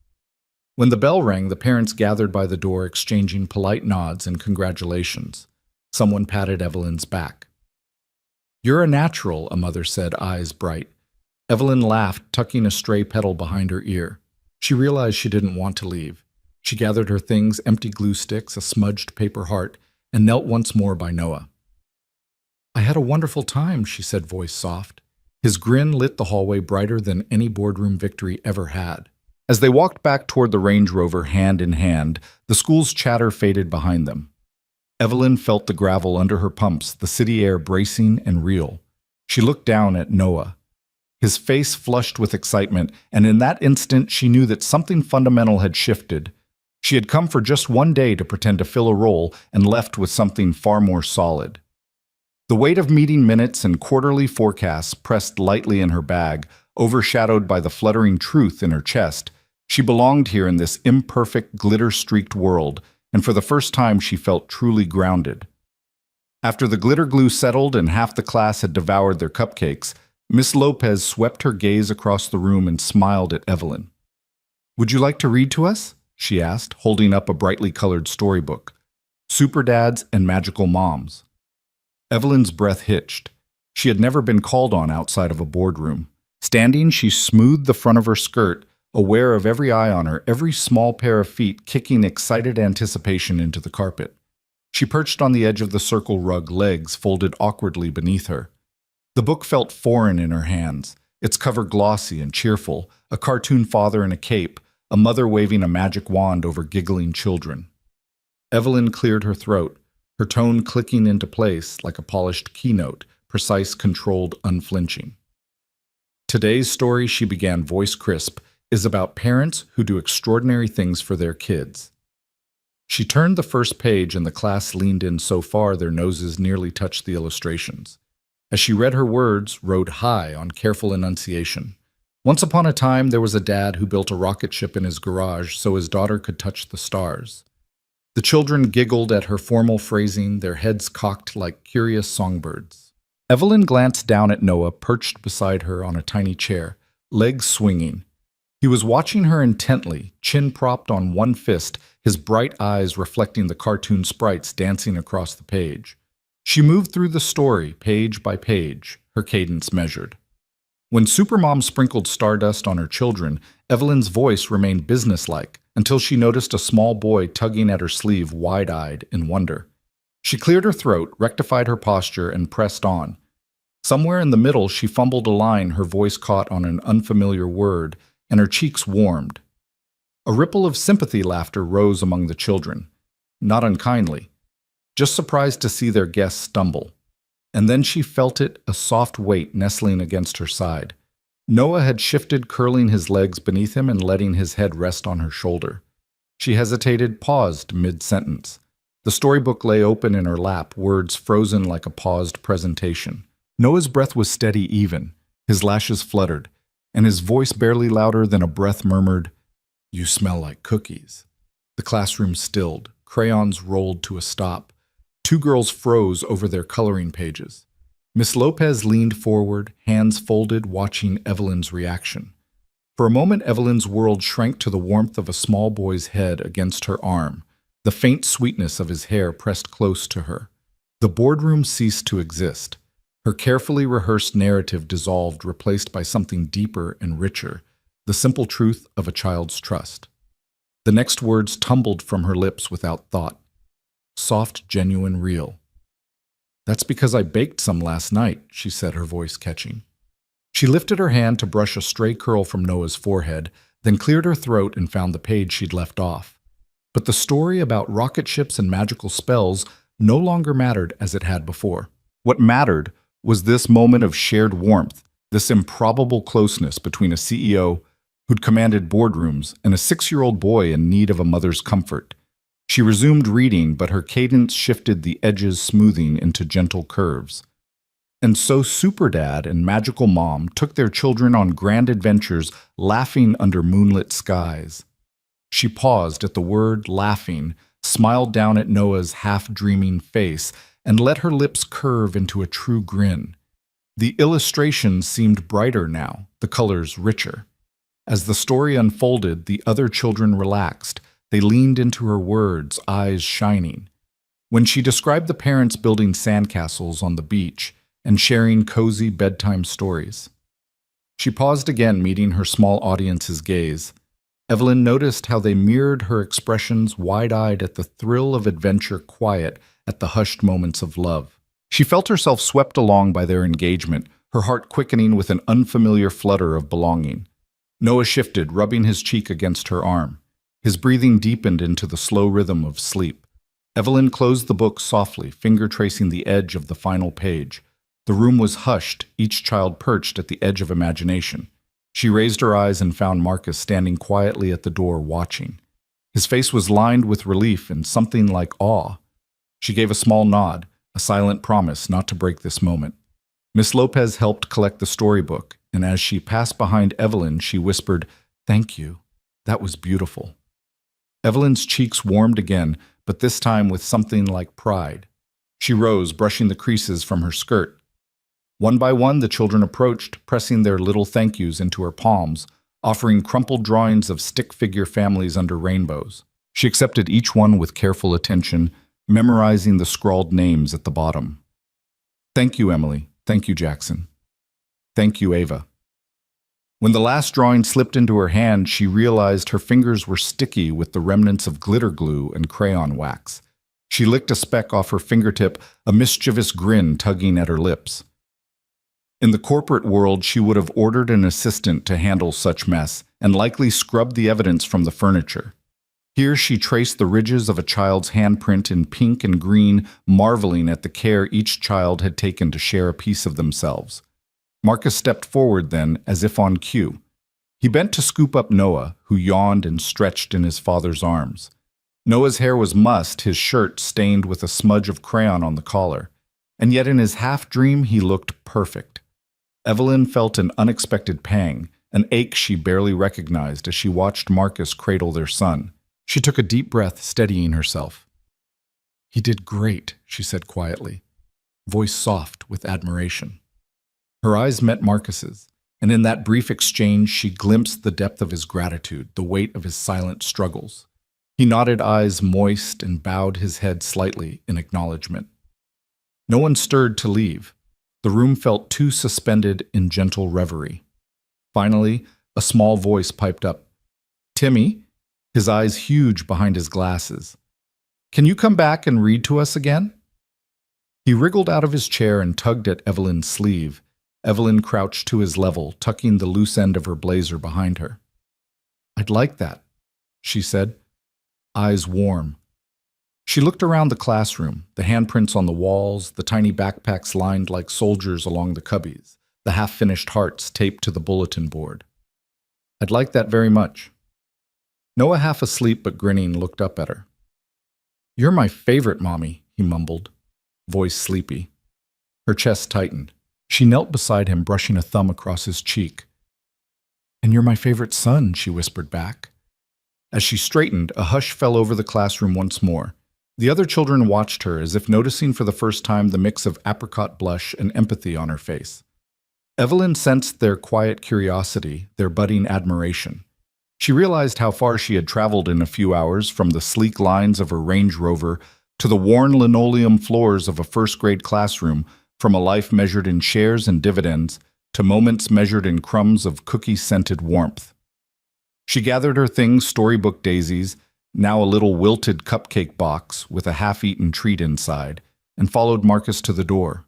When the bell rang, the parents gathered by the door, exchanging polite nods and congratulations. Someone patted Evelyn's back. "You're a natural," a mother said, eyes bright. Evelyn laughed, tucking a stray petal behind her ear. She realized she didn't want to leave. She gathered her things, empty glue sticks, a smudged paper heart, and knelt once more by Noah. "I had a wonderful time," she said, voice soft. His grin lit the hallway brighter than any boardroom victory ever had. As they walked back toward the Range Rover hand in hand, the school's chatter faded behind them. Evelyn felt the gravel under her pumps, the city air bracing and real. She looked down at Noah. His face flushed with excitement, and in that instant she knew that something fundamental had shifted. She had come for just one day to pretend to fill a role and left with something far more solid. The weight of meeting minutes and quarterly forecasts pressed lightly in her bag, overshadowed by the fluttering truth in her chest. She belonged here in this imperfect, glitter-streaked world, and for the first time she felt truly grounded. After the glitter glue settled and half the class had devoured their cupcakes, Miss Lopez swept her gaze across the room and smiled at Evelyn. "Would you like to read to us?" she asked, holding up a brightly colored storybook. Super Dads and Magical Moms. Evelyn's breath hitched. She had never been called on outside of a boardroom. Standing, she smoothed the front of her skirt, aware of every eye on her, every small pair of feet kicking excited anticipation into the carpet. She perched on the edge of the circle rug, legs folded awkwardly beneath her. The book felt foreign in her hands, its cover glossy and cheerful, a cartoon father in a cape, a mother waving a magic wand over giggling children. Evelyn cleared her throat, her tone clicking into place like a polished keynote, precise, controlled, unflinching. Today's story, she began voice crisp, is about parents who do extraordinary things for their kids. She turned the first page and the class leaned in so far their noses nearly touched the illustrations. As she read her words, rode high on careful enunciation. Once upon a time, there was a dad who built a rocket ship in his garage so his daughter could touch the stars. The children giggled at her formal phrasing, their heads cocked like curious songbirds. Evelyn glanced down at Noah, perched beside her on a tiny chair, legs swinging. He was watching her intently, chin propped on one fist, his bright eyes reflecting the cartoon sprites dancing across the page. She moved through the story, page by page, her cadence measured. When Supermom sprinkled stardust on her children, Evelyn's voice remained businesslike until she noticed a small boy tugging at her sleeve wide-eyed in wonder. She cleared her throat, rectified her posture, and pressed on. Somewhere in the middle, she fumbled a line her voice caught on an unfamiliar word, and her cheeks warmed. A ripple of sympathy laughter rose among the children, not unkindly, just surprised to see their guest stumble. And then she felt it, a soft weight nestling against her side. Noah had shifted, curling his legs beneath him and letting his head rest on her shoulder. She hesitated, paused mid-sentence. The storybook lay open in her lap, words frozen like a paused presentation. Noah's breath was steady even, his lashes fluttered, and his voice barely louder than a breath murmured, "You smell like cookies." The classroom stilled, crayons rolled to a stop. Two girls froze over their coloring pages. Miss Lopez leaned forward, hands folded, watching Evelyn's reaction. For a moment, Evelyn's world shrank to the warmth of a small boy's head against her arm, the faint sweetness of his hair pressed close to her. The boardroom ceased to exist. Her carefully rehearsed narrative dissolved, replaced by something deeper and richer, the simple truth of a child's trust. The next words tumbled from her lips without thought. Soft, genuine, real. "That's because I baked some last night," she said, her voice catching. She lifted her hand to brush a stray curl from Noah's forehead, then cleared her throat and found the page she'd left off. But the story about rocket ships and magical spells no longer mattered as it had before. What mattered was this moment of shared warmth, this improbable closeness between a CEO who'd commanded boardrooms and a 6-year-old boy in need of a mother's comfort. She resumed reading, but her cadence shifted, the edges smoothing into gentle curves. And so Superdad and Magical Mom took their children on grand adventures, laughing under moonlit skies. She paused at the word laughing, smiled down at Noah's half-dreaming face, and let her lips curve into a true grin. The illustrations seemed brighter now, the colors richer. As the story unfolded, the other children relaxed. They leaned into her words, eyes shining. When she described the parents building sandcastles on the beach and sharing cozy bedtime stories. She paused again, meeting her small audience's gaze. Evelyn noticed how they mirrored her expressions, wide-eyed at the thrill of adventure, quiet at the hushed moments of love. She felt herself swept along by their engagement, her heart quickening with an unfamiliar flutter of belonging. Noah shifted, rubbing his cheek against her arm. His breathing deepened into the slow rhythm of sleep. Evelyn closed the book softly, finger tracing the edge of the final page. The room was hushed, each child perched at the edge of imagination. She raised her eyes and found Marcus standing quietly at the door, watching. His face was lined with relief and something like awe. She gave a small nod, a silent promise not to break this moment. Miss Lopez helped collect the storybook, and as she passed behind Evelyn, she whispered, "Thank you. That was beautiful." Evelyn's cheeks warmed again, but this time with something like pride. She rose, brushing the creases from her skirt. One by one, the children approached, pressing their little thank yous into her palms, offering crumpled drawings of stick figure families under rainbows. She accepted each one with careful attention, memorizing the scrawled names at the bottom. "Thank you, Emily. Thank you, Jackson. Thank you, Ava." When the last drawing slipped into her hand, she realized her fingers were sticky with the remnants of glitter glue and crayon wax. She licked a speck off her fingertip, a mischievous grin tugging at her lips. In the corporate world, she would have ordered an assistant to handle such mess and likely scrubbed the evidence from the furniture. Here she traced the ridges of a child's handprint in pink and green, marveling at the care each child had taken to share a piece of themselves. Marcus stepped forward then, as if on cue. He bent to scoop up Noah, who yawned and stretched in his father's arms. Noah's hair was mussed, his shirt stained with a smudge of crayon on the collar, and yet in his half-dream he looked perfect. Evelyn felt an unexpected pang, an ache she barely recognized as she watched Marcus cradle their son. She took a deep breath, steadying herself. "He did great," she said quietly, voice soft with admiration. Her eyes met Marcus's, and in that brief exchange she glimpsed the depth of his gratitude, the weight of his silent struggles. He nodded, eyes moist, and bowed his head slightly in acknowledgement. No one stirred to leave. The room felt too suspended in gentle reverie. Finally, a small voice piped up. "Timmy," his eyes huge behind his glasses, "can you come back and read to us again?" He wriggled out of his chair and tugged at Evelyn's sleeve. Evelyn crouched to his level, tucking the loose end of her blazer behind her. "I'd like that," she said, eyes warm. She looked around the classroom, the handprints on the walls, the tiny backpacks lined like soldiers along the cubbies, the half-finished hearts taped to the bulletin board. "I'd like that very much." Noah, half asleep but grinning, looked up at her. "You're my favorite, Mommy," he mumbled, voice sleepy. Her chest tightened. She knelt beside him, brushing a thumb across his cheek. "And you're my favorite son," she whispered back. As she straightened, a hush fell over the classroom once more. The other children watched her, as if noticing for the first time the mix of apricot blush and empathy on her face. Evelyn sensed their quiet curiosity, their budding admiration. She realized how far she had traveled in a few hours, from the sleek lines of her Range Rover to the worn linoleum floors of a first-grade classroom, from a life measured in shares and dividends to moments measured in crumbs of cookie-scented warmth. She gathered her things, storybook daisies, now a little wilted cupcake box with a half-eaten treat inside, and followed Marcus to the door.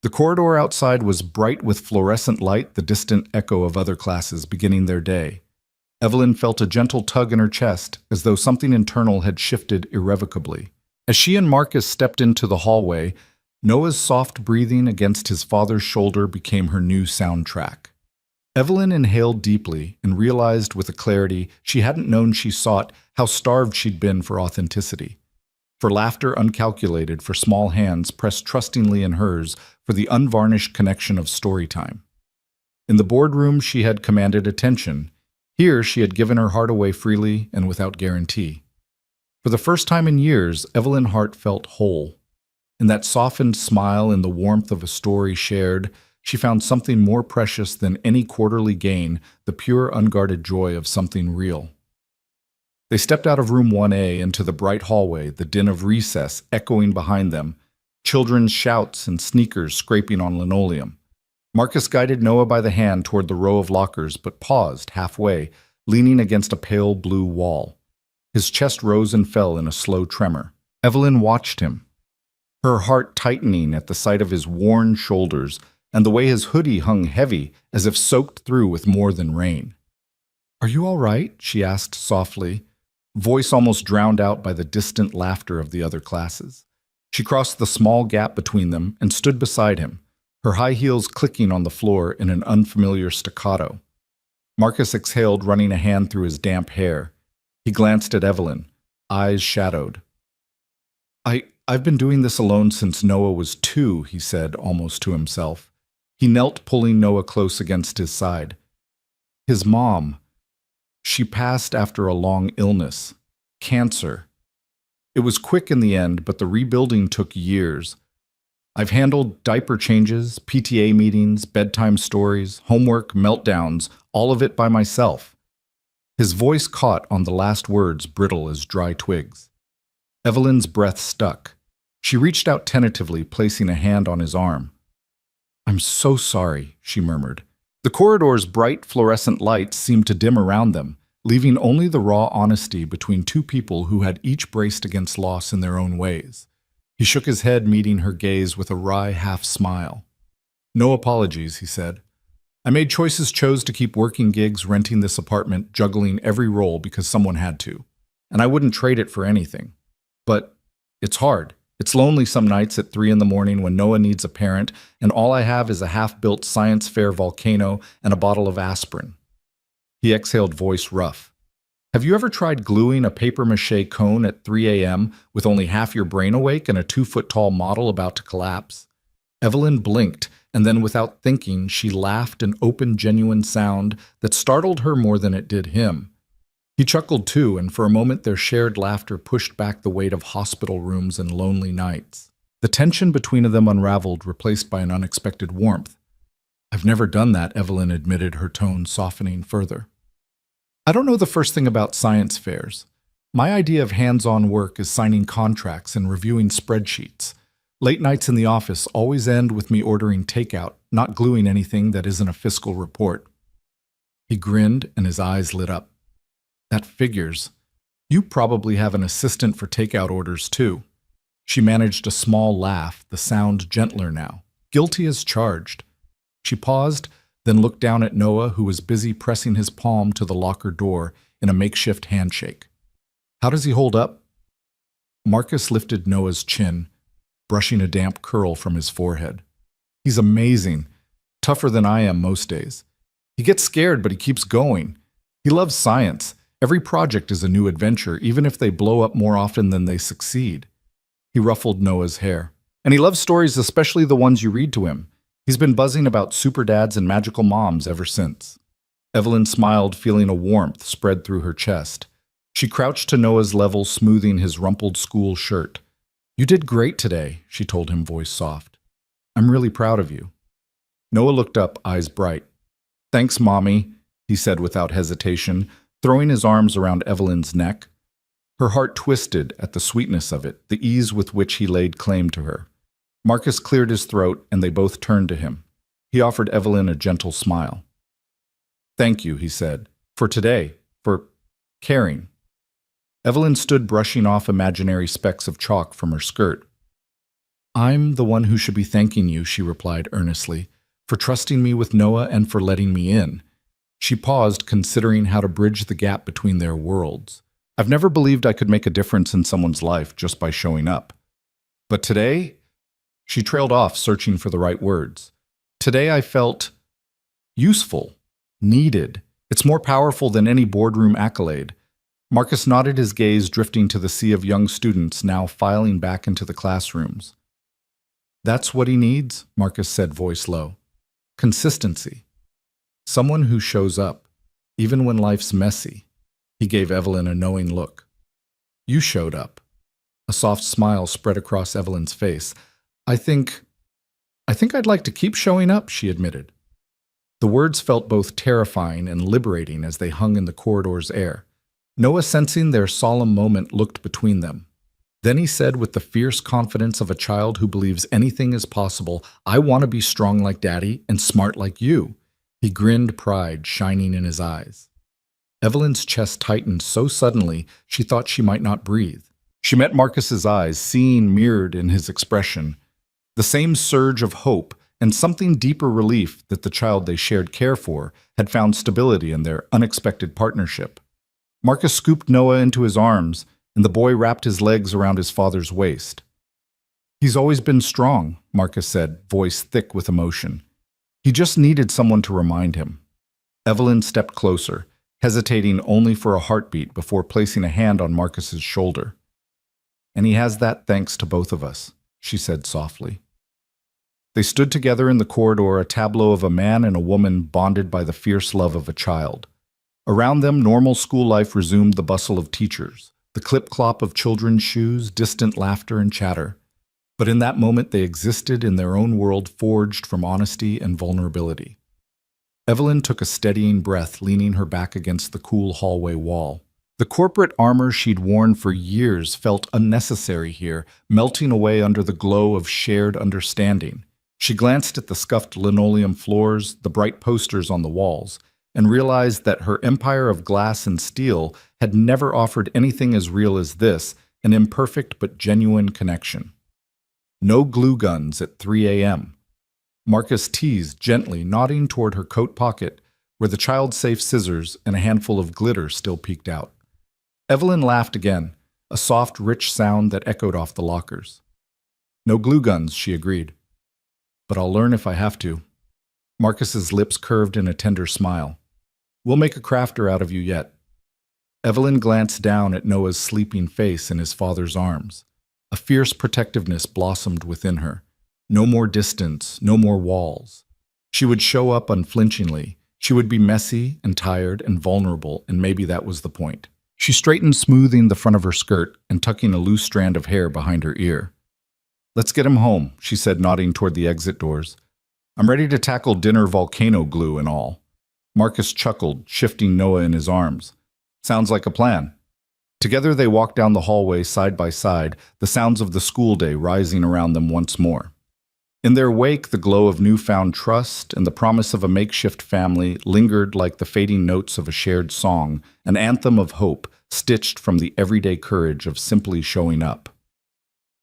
The corridor outside was bright with fluorescent light, the distant echo of other classes beginning their day. Evelyn felt a gentle tug in her chest, as though something internal had shifted irrevocably. As she and Marcus stepped into the hallway, Noah's soft breathing against his father's shoulder became her new soundtrack. Evelyn inhaled deeply and realized with a clarity she hadn't known she sought how starved she'd been for authenticity. For laughter uncalculated, for small hands pressed trustingly in hers, for the unvarnished connection of story time. In the boardroom she had commanded attention. Here she had given her heart away freely and without guarantee. For the first time in years, Evelyn's heart felt whole. In that softened smile, in the warmth of a story shared, she found something more precious than any quarterly gain, the pure, unguarded joy of something real. They stepped out of room 1A into the bright hallway, the din of recess echoing behind them, children's shouts and sneakers scraping on linoleum. Marcus guided Noah by the hand toward the row of lockers, but paused halfway, leaning against a pale blue wall. His chest rose and fell in a slow tremor. Evelyn watched him, her heart tightening at the sight of his worn shoulders and the way his hoodie hung heavy, as if soaked through with more than rain. "Are you all right?" she asked softly, voice almost drowned out by the distant laughter of the other classes. She crossed the small gap between them and stood beside him, her high heels clicking on the floor in an unfamiliar staccato. Marcus exhaled, running a hand through his damp hair. He glanced at Evelyn, eyes shadowed. I've been doing this alone since Noah was 2, he said, almost to himself. He knelt, pulling Noah close against his side. His mom. She passed after a long illness. Cancer. It was quick in the end, but the rebuilding took years. I've handled diaper changes, PTA meetings, bedtime stories, homework, meltdowns, all of it by myself. His voice caught on the last words, brittle as dry twigs. Evelyn's breath stuck. She reached out tentatively, placing a hand on his arm. "I'm so sorry," she murmured. The corridor's bright fluorescent lights seemed to dim around them, leaving only the raw honesty between two people who had each braced against loss in their own ways. He shook his head, meeting her gaze with a wry half-smile. "No apologies," he said. "I made choices, chose to keep working gigs, renting this apartment, juggling every role because someone had to. and I wouldn't trade it for anything. But it's hard. It's lonely some nights at 3 in the morning when Noah needs a parent, and all I have is a half-built science fair volcano and a bottle of aspirin. He exhaled, voice rough. Have you ever tried gluing a papier-mâché cone at 3 a.m. with only half your brain awake and a 2-foot-tall model about to collapse? Evelyn blinked, and then without thinking, she laughed an open, genuine sound that startled her more than it did him. He chuckled too, and for a moment their shared laughter pushed back the weight of hospital rooms and lonely nights. The tension between them unraveled, replaced by an unexpected warmth. I've never done that, Evelyn admitted, her tone softening further. I don't know the first thing about science fairs. My idea of hands-on work is signing contracts and reviewing spreadsheets. Late nights in the office always end with me ordering takeout, not gluing anything that isn't a fiscal report. He grinned and his eyes lit up. That figures. You probably have an assistant for takeout orders, too. She managed a small laugh, the sound gentler now. Guilty as charged. She paused, then looked down at Noah, who was busy pressing his palm to the locker door in a makeshift handshake. How does he hold up? Marcus lifted Noah's chin, brushing a damp curl from his forehead. He's amazing. Tougher than I am most days. He gets scared, but he keeps going. He loves science. Every project is a new adventure, even if they blow up more often than they succeed. He ruffled Noah's hair. And he loves stories, especially the ones you read to him. He's been buzzing about super dads and magical moms ever since. Evelyn smiled, feeling a warmth spread through her chest. She crouched to Noah's level, smoothing his rumpled school shirt. You did great today, she told him, voice soft. I'm really proud of you. Noah looked up, eyes bright. Thanks, Mommy, he said without hesitation, throwing his arms around Evelyn's neck. Her heart twisted at the sweetness of it, the ease with which he laid claim to her. Marcus cleared his throat, and they both turned to him. He offered Evelyn a gentle smile. Thank you, he said, for today, for caring. Evelyn stood brushing off imaginary specks of chalk from her skirt. I'm the one who should be thanking you, she replied earnestly, for trusting me with Noah and for letting me in. She paused, considering how to bridge the gap between their worlds. I've never believed I could make a difference in someone's life just by showing up. But today, she trailed off, searching for the right words. Today I felt useful, needed. It's more powerful than any boardroom accolade. Marcus nodded, his gaze drifting to the sea of young students now filing back into the classrooms. That's what he needs, Marcus said, voice low. Consistency. Someone who shows up, even when life's messy. He gave Evelyn a knowing look. You showed up. A soft smile spread across Evelyn's face. I think I'd like to keep showing up, she admitted. The words felt both terrifying and liberating as they hung in the corridor's air. Noah, sensing their solemn moment, looked between them. Then he said with the fierce confidence of a child who believes anything is possible, I want to be strong like Daddy and smart like you. He grinned, pride shining in his eyes. Evelyn's chest tightened so suddenly she thought she might not breathe. She met Marcus's eyes, seeing mirrored in his expression the same surge of hope and something deeper relief that the child they shared care for had found stability in their unexpected partnership. Marcus scooped Noah into his arms, and the boy wrapped his legs around his father's waist. He's always been strong, Marcus said, voice thick with emotion. He just needed someone to remind him. Evelyn stepped closer, hesitating only for a heartbeat before placing a hand on Marcus's shoulder. And he has that thanks to both of us, she said softly. They stood together in the corridor, a tableau of a man and a woman bonded by the fierce love of a child. Around them, normal school life resumed, the bustle of teachers, the clip-clop of children's shoes, distant laughter and chatter. But in that moment they existed in their own world forged from honesty and vulnerability. Evelyn took a steadying breath, leaning her back against the cool hallway wall. The corporate armor she'd worn for years felt unnecessary here, melting away under the glow of shared understanding. She glanced at the scuffed linoleum floors, the bright posters on the walls, and realized that her empire of glass and steel had never offered anything as real as this, an imperfect but genuine connection. No glue guns at 3 a.m. Marcus teased gently, nodding toward her coat pocket, where the child-safe scissors and a handful of glitter still peeked out. Evelyn laughed again, a soft, rich sound that echoed off the lockers. No glue guns, she agreed. But I'll learn if I have to. Marcus's lips curved in a tender smile. We'll make a crafter out of you yet. Evelyn glanced down at Noah's sleeping face in his father's arms. A fierce protectiveness blossomed within her. No more distance, no more walls. She would show up unflinchingly. She would be messy and tired and vulnerable, and maybe that was the point. She straightened, smoothing the front of her skirt and tucking a loose strand of hair behind her ear. Let's get him home, she said, nodding toward the exit doors. I'm ready to tackle dinner volcano glue and all. Marcus chuckled, shifting Noah in his arms. Sounds like a plan. Together they walked down the hallway side by side, the sounds of the school day rising around them once more. In their wake, the glow of newfound trust and the promise of a makeshift family lingered like the fading notes of a shared song, an anthem of hope stitched from the everyday courage of simply showing up.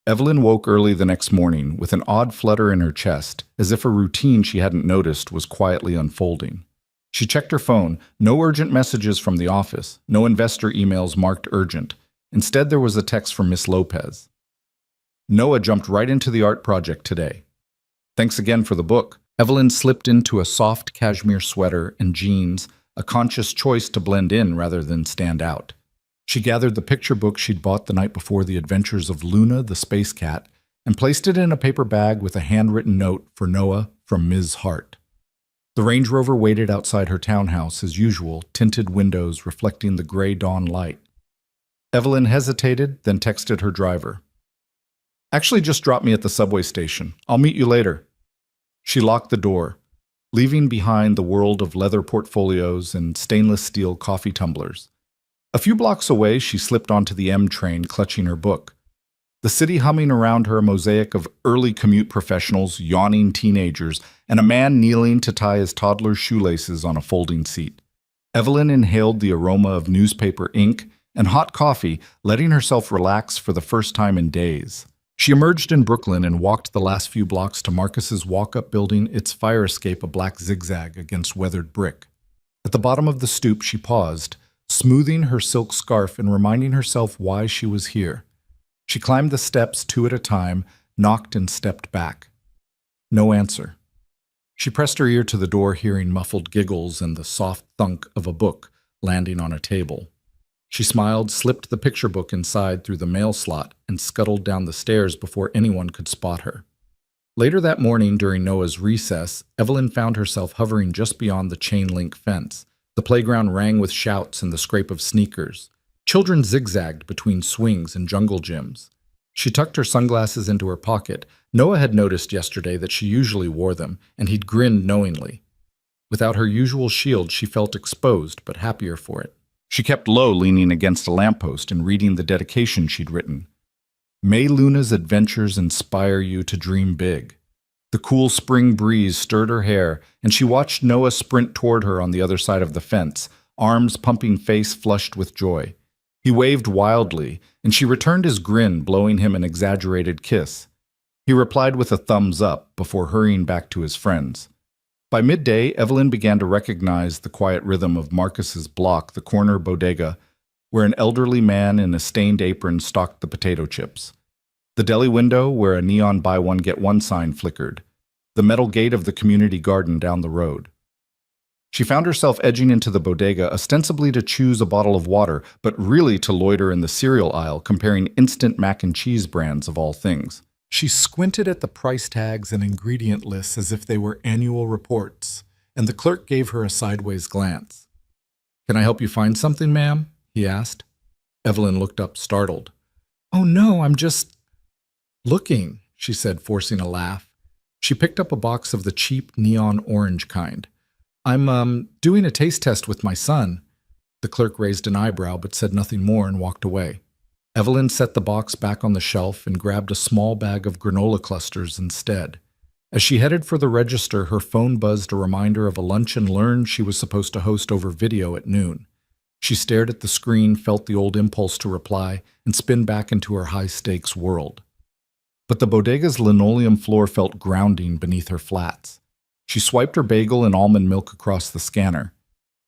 Evelyn woke early the next morning with an odd flutter in her chest, as if a routine she hadn't noticed was quietly unfolding. She checked her phone. No urgent messages from the office, no investor emails marked urgent. Instead, there was a text from Miss Lopez. Noah jumped right into the art project today. Thanks again for the book. Evelyn slipped into a soft cashmere sweater and jeans, a conscious choice to blend in rather than stand out. She gathered the picture book she'd bought the night before the adventures of Luna the space cat and placed it in a paper bag with a handwritten note for Noah from Ms. Hart. The Range Rover waited outside her townhouse as usual, tinted windows reflecting the gray dawn light. Evelyn hesitated, then texted her driver. Actually, just drop me at the subway station. I'll meet you later. She locked the door, leaving behind the world of leather portfolios and stainless steel coffee tumblers. A few blocks away, she slipped onto the M train, clutching her book. The city humming around her, a mosaic of early commute professionals, yawning teenagers, and a man kneeling to tie his toddler's shoelaces on a folding seat. Evelyn inhaled the aroma of newspaper ink and hot coffee, letting herself relax for the first time in days. She emerged in Brooklyn and walked the last few blocks to Marcus's walk-up building, its fire escape a black zigzag against weathered brick. At the bottom of the stoop, she paused, smoothing her silk scarf and reminding herself why she was here. She climbed the steps 2 at a time, knocked and stepped back. No answer. She pressed her ear to the door, hearing muffled giggles and the soft thunk of a book landing on a table. She smiled, slipped the picture book inside through the mail slot, and scuttled down the stairs before anyone could spot her. Later that morning, during Noah's recess, Evelyn found herself hovering just beyond the chain-link fence. The playground rang with shouts and the scrape of sneakers. Children zigzagged between swings and jungle gyms. She tucked her sunglasses into her pocket. Noah had noticed yesterday that she usually wore them, and he'd grinned knowingly. Without her usual shield, she felt exposed, but happier for it. She kept low, leaning against a lamppost and reading the dedication she'd written. May Luna's adventures inspire you to dream big. The cool spring breeze stirred her hair, and she watched Noah sprint toward her on the other side of the fence, arms pumping, face flushed with joy. He waved wildly, and she returned his grin, blowing him an exaggerated kiss. He replied with a thumbs up before hurrying back to his friends. By midday, Evelyn began to recognize the quiet rhythm of Marcus's block, the corner bodega, where an elderly man in a stained apron stocked the potato chips. The deli window, where a neon buy one get one sign flickered. The metal gate of the community garden down the road. She found herself edging into the bodega ostensibly to choose a bottle of water, but really to loiter in the cereal aisle, comparing instant mac and cheese brands of all things. She squinted at the price tags and ingredient lists as if they were annual reports, and the clerk gave her a sideways glance. "Can I help you find something, ma'am?" he asked. Evelyn looked up, startled. "Oh no, I'm just looking," she said, forcing a laugh. She picked up a box of the cheap neon orange kind. I'm doing a taste test with my son." The clerk raised an eyebrow but said nothing more and walked away. Evelyn set the box back on the shelf and grabbed a small bag of granola clusters instead. As she headed for the register, her phone buzzed a reminder of a lunch and learn she was supposed to host over video at noon. She stared at the screen, felt the old impulse to reply, and spin back into her high-stakes world. But the bodega's linoleum floor felt grounding beneath her flats. She swiped her bagel and almond milk across the scanner.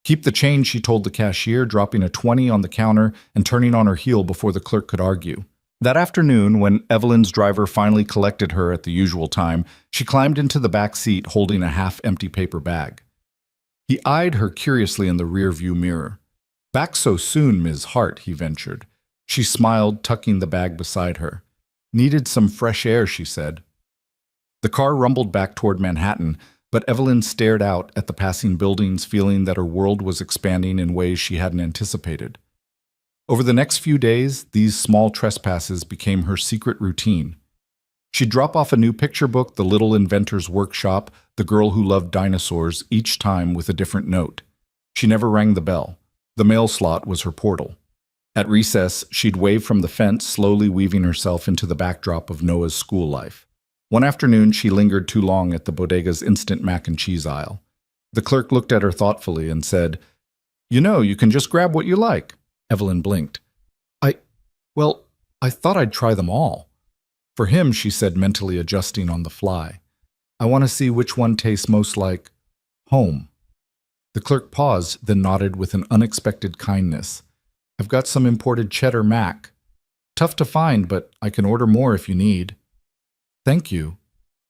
Keep the change, she told the cashier, dropping a 20 on the counter and turning on her heel before the clerk could argue. That afternoon, when Evelyn's driver finally collected her at the usual time, she climbed into the back seat holding a half-empty paper bag. He eyed her curiously in the rear-view mirror. "Back so soon, Ms. Hart," he ventured. She smiled, tucking the bag beside her. "Needed some fresh air," she said. The car rumbled back toward Manhattan, but Evelyn stared out at the passing buildings, feeling that her world was expanding in ways she hadn't anticipated. Over the next few days, these small trespasses became her secret routine. She'd drop off a new picture book, The Little Inventor's Workshop, The Girl Who Loved Dinosaurs, each time with a different note. She never rang the bell. The mail slot was her portal. At recess, she'd wave from the fence, slowly weaving herself into the backdrop of Noah's school life. One afternoon, she lingered too long at the bodega's instant mac and cheese aisle. The clerk looked at her thoughtfully and said, "You know, you can just grab what you like." Evelyn blinked. I thought I'd try them all." "For him," she said, mentally adjusting on the fly. "I want to see which one tastes most like home." The clerk paused, then nodded with an unexpected kindness. "I've got some imported cheddar mac. Tough to find, but I can order more if you need." "Thank you,"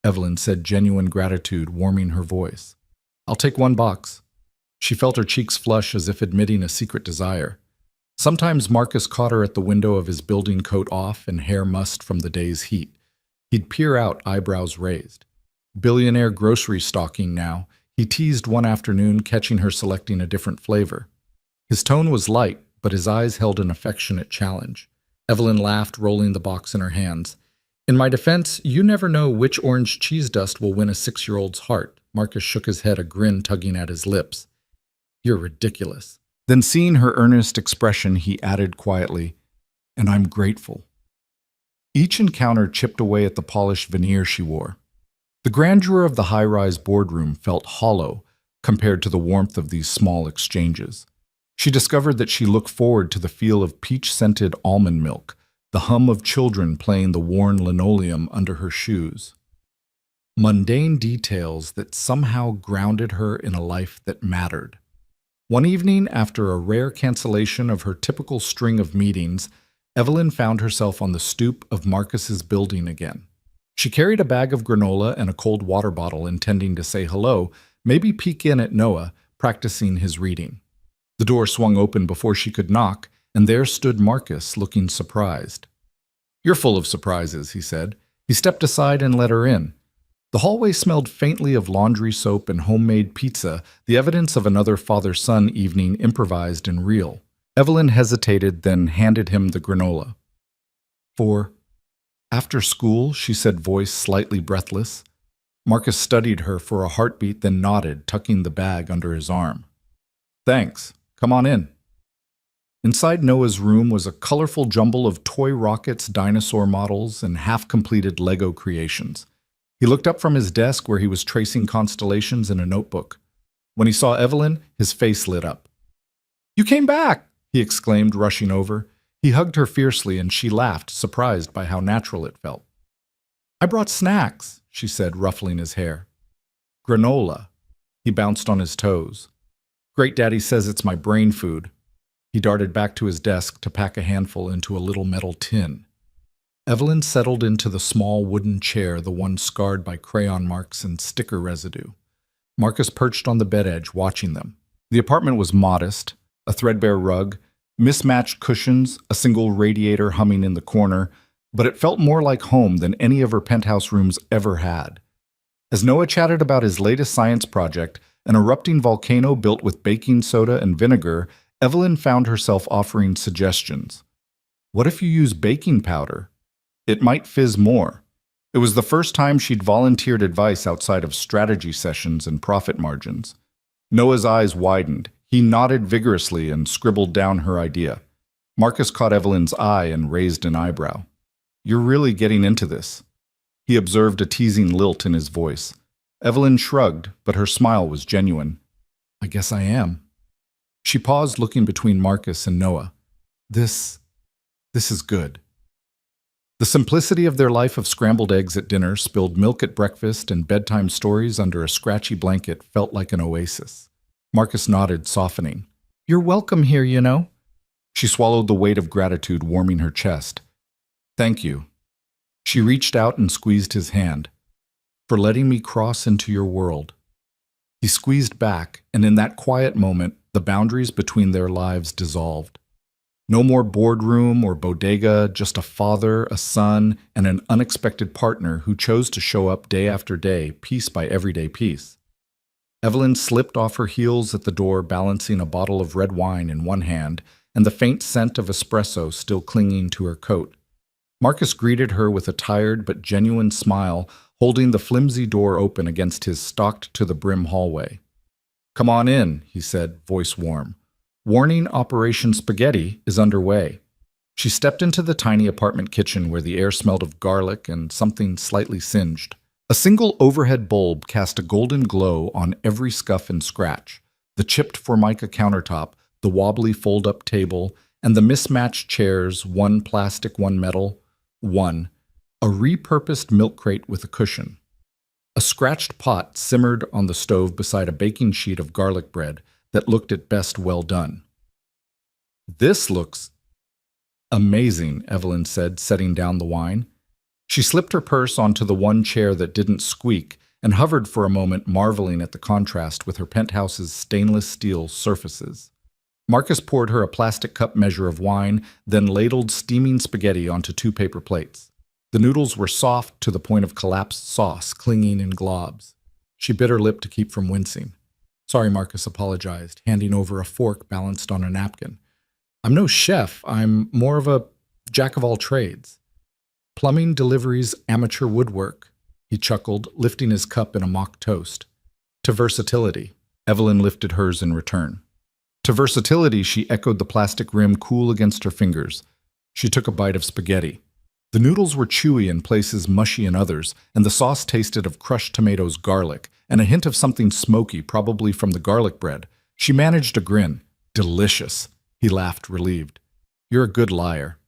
Evelyn said, genuine gratitude warming her voice. "I'll take one box." She felt her cheeks flush as if admitting a secret desire. Sometimes Marcus caught her at the window of his building coat off and hair mussed from the day's heat. He'd peer out, eyebrows raised. Billionaire grocery stocking now, he teased one afternoon, catching her selecting a different flavor. His tone was light, but his eyes held an affectionate challenge. Evelyn laughed, rolling the box in her hands. "In my defense, you never know which orange cheese dust will win a 6-year-old's heart." Marcus shook his head, a grin tugging at his lips. "You're ridiculous." Then, seeing her earnest expression, he added quietly, "And I'm grateful." Each encounter chipped away at the polished veneer she wore. The grandeur of the high-rise boardroom felt hollow compared to the warmth of these small exchanges. She discovered that she looked forward to the feel of peach-scented almond milk, the hum of children playing the worn linoleum under her shoes. Mundane details that somehow grounded her in a life that mattered. One evening, after a rare cancellation of her typical string of meetings, Evelyn found herself on the stoop of Marcus's building again. She carried a bag of granola and a cold water bottle, intending to say hello, maybe peek in at Noah, practicing his reading. The door swung open before she could knock, and there stood Marcus, looking surprised. "You're full of surprises," he said. He stepped aside and let her in. The hallway smelled faintly of laundry soap and homemade pizza, the evidence of another father-son evening, improvised and real. Evelyn hesitated, then handed him the granola. "For after school," she said, voice slightly breathless. Marcus studied her for a heartbeat, then nodded, tucking the bag under his arm. "Thanks. Come on in." Inside Noah's room was a colorful jumble of toy rockets, dinosaur models, and half-completed Lego creations. He looked up from his desk where he was tracing constellations in a notebook. When he saw Evelyn, his face lit up. "You came back!" he exclaimed, rushing over. He hugged her fiercely, and she laughed, surprised by how natural it felt. "I brought snacks," she said, ruffling his hair. "Granola." He bounced on his toes. "Great Daddy says it's my brain food." He darted back to his desk to pack a handful into a little metal tin. Evelyn settled into the small wooden chair, the one scarred by crayon marks and sticker residue. Marcus perched on the bed edge, watching them. The apartment was modest, a threadbare rug, mismatched cushions, a single radiator humming in the corner, but it felt more like home than any of her penthouse rooms ever had. As Noah chatted about his latest science project, an erupting volcano built with baking soda and vinegar, Evelyn found herself offering suggestions. "What if you use baking powder? It might fizz more." It was the first time she'd volunteered advice outside of strategy sessions and profit margins. Noah's eyes widened. He nodded vigorously and scribbled down her idea. Marcus caught Evelyn's eye and raised an eyebrow. "You're really getting into this." He observed a teasing lilt in his voice. Evelyn shrugged, but her smile was genuine. "I guess I am." She paused, looking between Marcus and Noah. This is good." The simplicity of their life of scrambled eggs at dinner, spilled milk at breakfast, and bedtime stories under a scratchy blanket felt like an oasis. Marcus nodded, softening. You're welcome here, you know. She swallowed the weight of gratitude warming her chest. Thank you. She reached out and squeezed his hand. For letting me cross into your world. He squeezed back, and in that quiet moment, the boundaries between their lives dissolved. No more boardroom or bodega, just a father, a son, and an unexpected partner who chose to show up day after day, piece by everyday piece. Evelyn slipped off her heels at the door, balancing a bottle of red wine in one hand and the faint scent of espresso still clinging to her coat. Marcus greeted her with a tired but genuine smile, holding the flimsy door open against his stocked-to-the-brim hallway. Come on in, he said, voice warm. Warning Operation Spaghetti is underway. She stepped into the tiny apartment kitchen where the air smelled of garlic and something slightly singed. A single overhead bulb cast a golden glow on every scuff and scratch, the chipped formica countertop, the wobbly fold-up table, and the mismatched chairs, one plastic, one metal, a repurposed milk crate with a cushion. A scratched pot simmered on the stove beside a baking sheet of garlic bread that looked at best well done. This looks amazing, Evelyn said, setting down the wine. She slipped her purse onto the one chair that didn't squeak and hovered for a moment, marveling at the contrast with her penthouse's stainless steel surfaces. Marcus poured her a plastic cup measure of wine, then ladled steaming spaghetti onto 2 paper plates. The noodles were soft to the point of collapsed sauce, clinging in globs. She bit her lip to keep from wincing. Sorry, Marcus apologized, handing over a fork balanced on a napkin. I'm no chef, I'm more of a jack of all trades. Plumbing, deliveries, amateur woodwork, he chuckled, lifting his cup in a mock toast. To versatility. Evelyn lifted hers in return. To versatility, she echoed the plastic rim cool against her fingers. She took a bite of spaghetti. The noodles were chewy in places, mushy in others, and the sauce tasted of crushed tomatoes, garlic, and a hint of something smoky, probably from the garlic bread. She managed a grin. Delicious. He laughed, relieved. You're a good liar.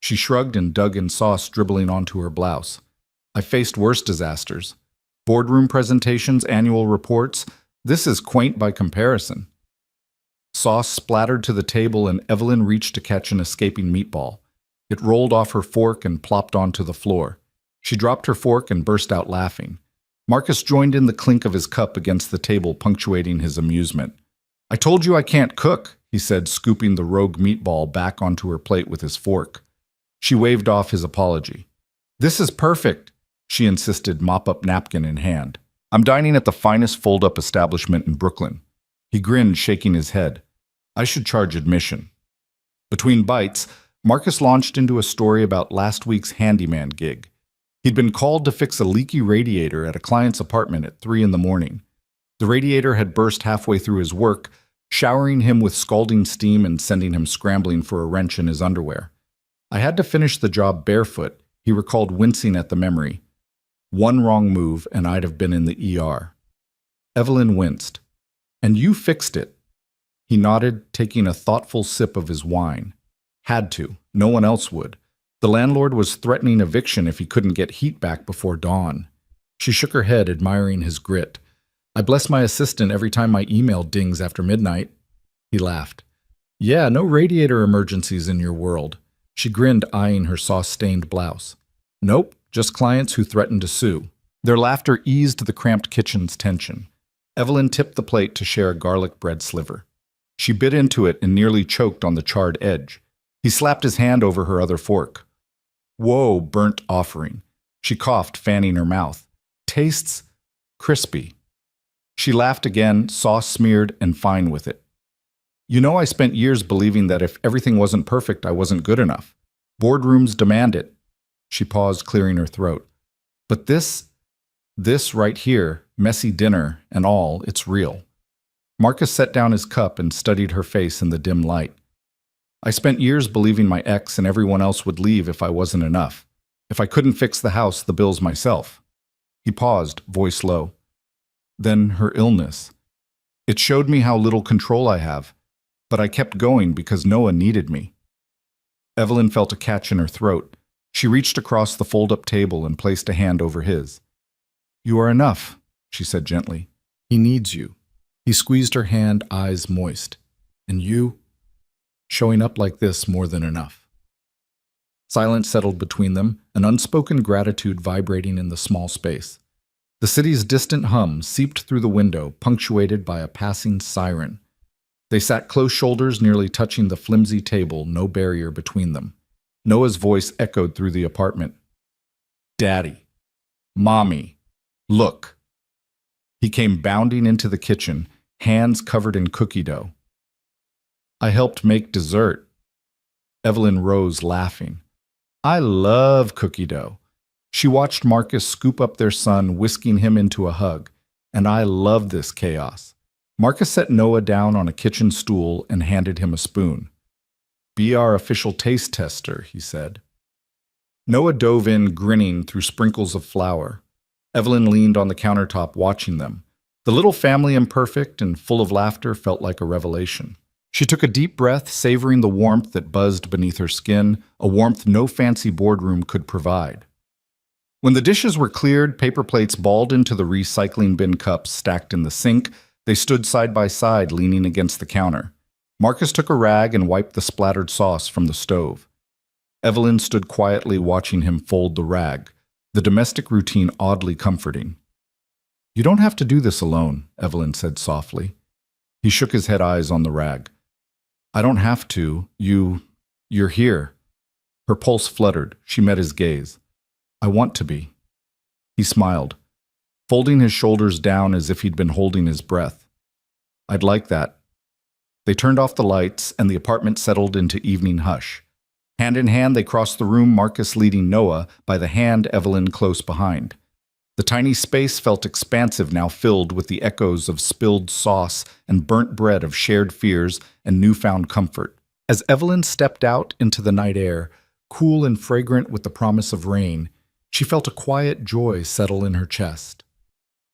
She shrugged and dug in sauce dribbling onto her blouse. I faced worse disasters. Boardroom presentations, annual reports. This is quaint by comparison. Sauce splattered to the table and Evelyn reached to catch an escaping meatball. It rolled off her fork and plopped onto the floor. She dropped her fork and burst out laughing. Marcus joined in the clink of his cup against the table, punctuating his amusement. I told you I can't cook, he said, scooping the rogue meatball back onto her plate with his fork. She waved off his apology. This is perfect, she insisted, mop-up napkin in hand. I'm dining at the finest fold-up establishment in Brooklyn. He grinned, shaking his head. I should charge admission. Between bites, Marcus launched into a story about last week's handyman gig. He'd been called to fix a leaky radiator at a client's apartment at 3 a.m. The radiator had burst halfway through his work, showering him with scalding steam and sending him scrambling for a wrench in his underwear. I had to finish the job barefoot, he recalled, wincing at the memory. One wrong move and I'd have been in the ER. Evelyn winced. And you fixed it. He nodded, taking a thoughtful sip of his wine. Had to. No one else would. The landlord was threatening eviction if he couldn't get heat back before dawn. She shook her head, admiring his grit. I bless my assistant every time my email dings after midnight. He laughed. Yeah, no radiator emergencies in your world. She grinned, eyeing her sauce-stained blouse. Nope, just clients who threatened to sue. Their laughter eased the cramped kitchen's tension. Evelyn tipped the plate to share a garlic bread sliver. She bit into it and nearly choked on the charred edge. He slapped his hand over her other fork. Whoa, burnt offering. She coughed, fanning her mouth. Tastes crispy. She laughed again, sauce smeared and fine with it. You know, I spent years believing that if everything wasn't perfect, I wasn't good enough. Boardrooms demand it. She paused, clearing her throat. But this right here, messy dinner and all, it's real. Marcus set down his cup and studied her face in the dim light. I spent years believing my ex and everyone else would leave if I wasn't enough. If I couldn't fix the house, the bills myself. He paused, voice low. Then her illness. It showed me how little control I have, but I kept going because Noah needed me. Evelyn felt a catch in her throat. She reached across the fold-up table and placed a hand over his. You are enough, she said gently. He needs you. He squeezed her hand, eyes moist. And you? Showing up like this more than enough. Silence settled between them, an unspoken gratitude vibrating in the small space. The city's distant hum seeped through the window, punctuated by a passing siren. They sat close shoulders, nearly touching the flimsy table, no barrier between them. Noah's voice echoed through the apartment. Daddy. Mommy. Look. He came bounding into the kitchen, hands covered in cookie dough. I helped make dessert. Evelyn rose, laughing. I love cookie dough. She watched Marcus scoop up their son, whisking him into a hug. And I love this chaos. Marcus set Noah down on a kitchen stool and handed him a spoon. Be our official taste tester, he said. Noah dove in, grinning through sprinkles of flour. Evelyn leaned on the countertop, watching them. The little family, imperfect and full of laughter, felt like a revelation. She took a deep breath, savoring the warmth that buzzed beneath her skin, a warmth no fancy boardroom could provide. When the dishes were cleared, paper plates balled into the recycling bin cups stacked in the sink, they stood side by side, leaning against the counter. Marcus took a rag and wiped the splattered sauce from the stove. Evelyn stood quietly watching him fold the rag, the domestic routine oddly comforting. You don't have to do this alone, Evelyn said softly. He shook his head, eyes on the rag. I don't have to. You're here. Her pulse fluttered. She met his gaze. I want to be. He smiled, folding his shoulders down as if he'd been holding his breath. I'd like that. They turned off the lights, and the apartment settled into evening hush. Hand in hand, they crossed the room, Marcus leading Noah, by the hand, Evelyn close behind. The tiny space felt expansive now, filled with the echoes of spilled sauce and burnt bread, of shared fears and newfound comfort. As Evelyn stepped out into the night air, cool and fragrant with the promise of rain, she felt a quiet joy settle in her chest.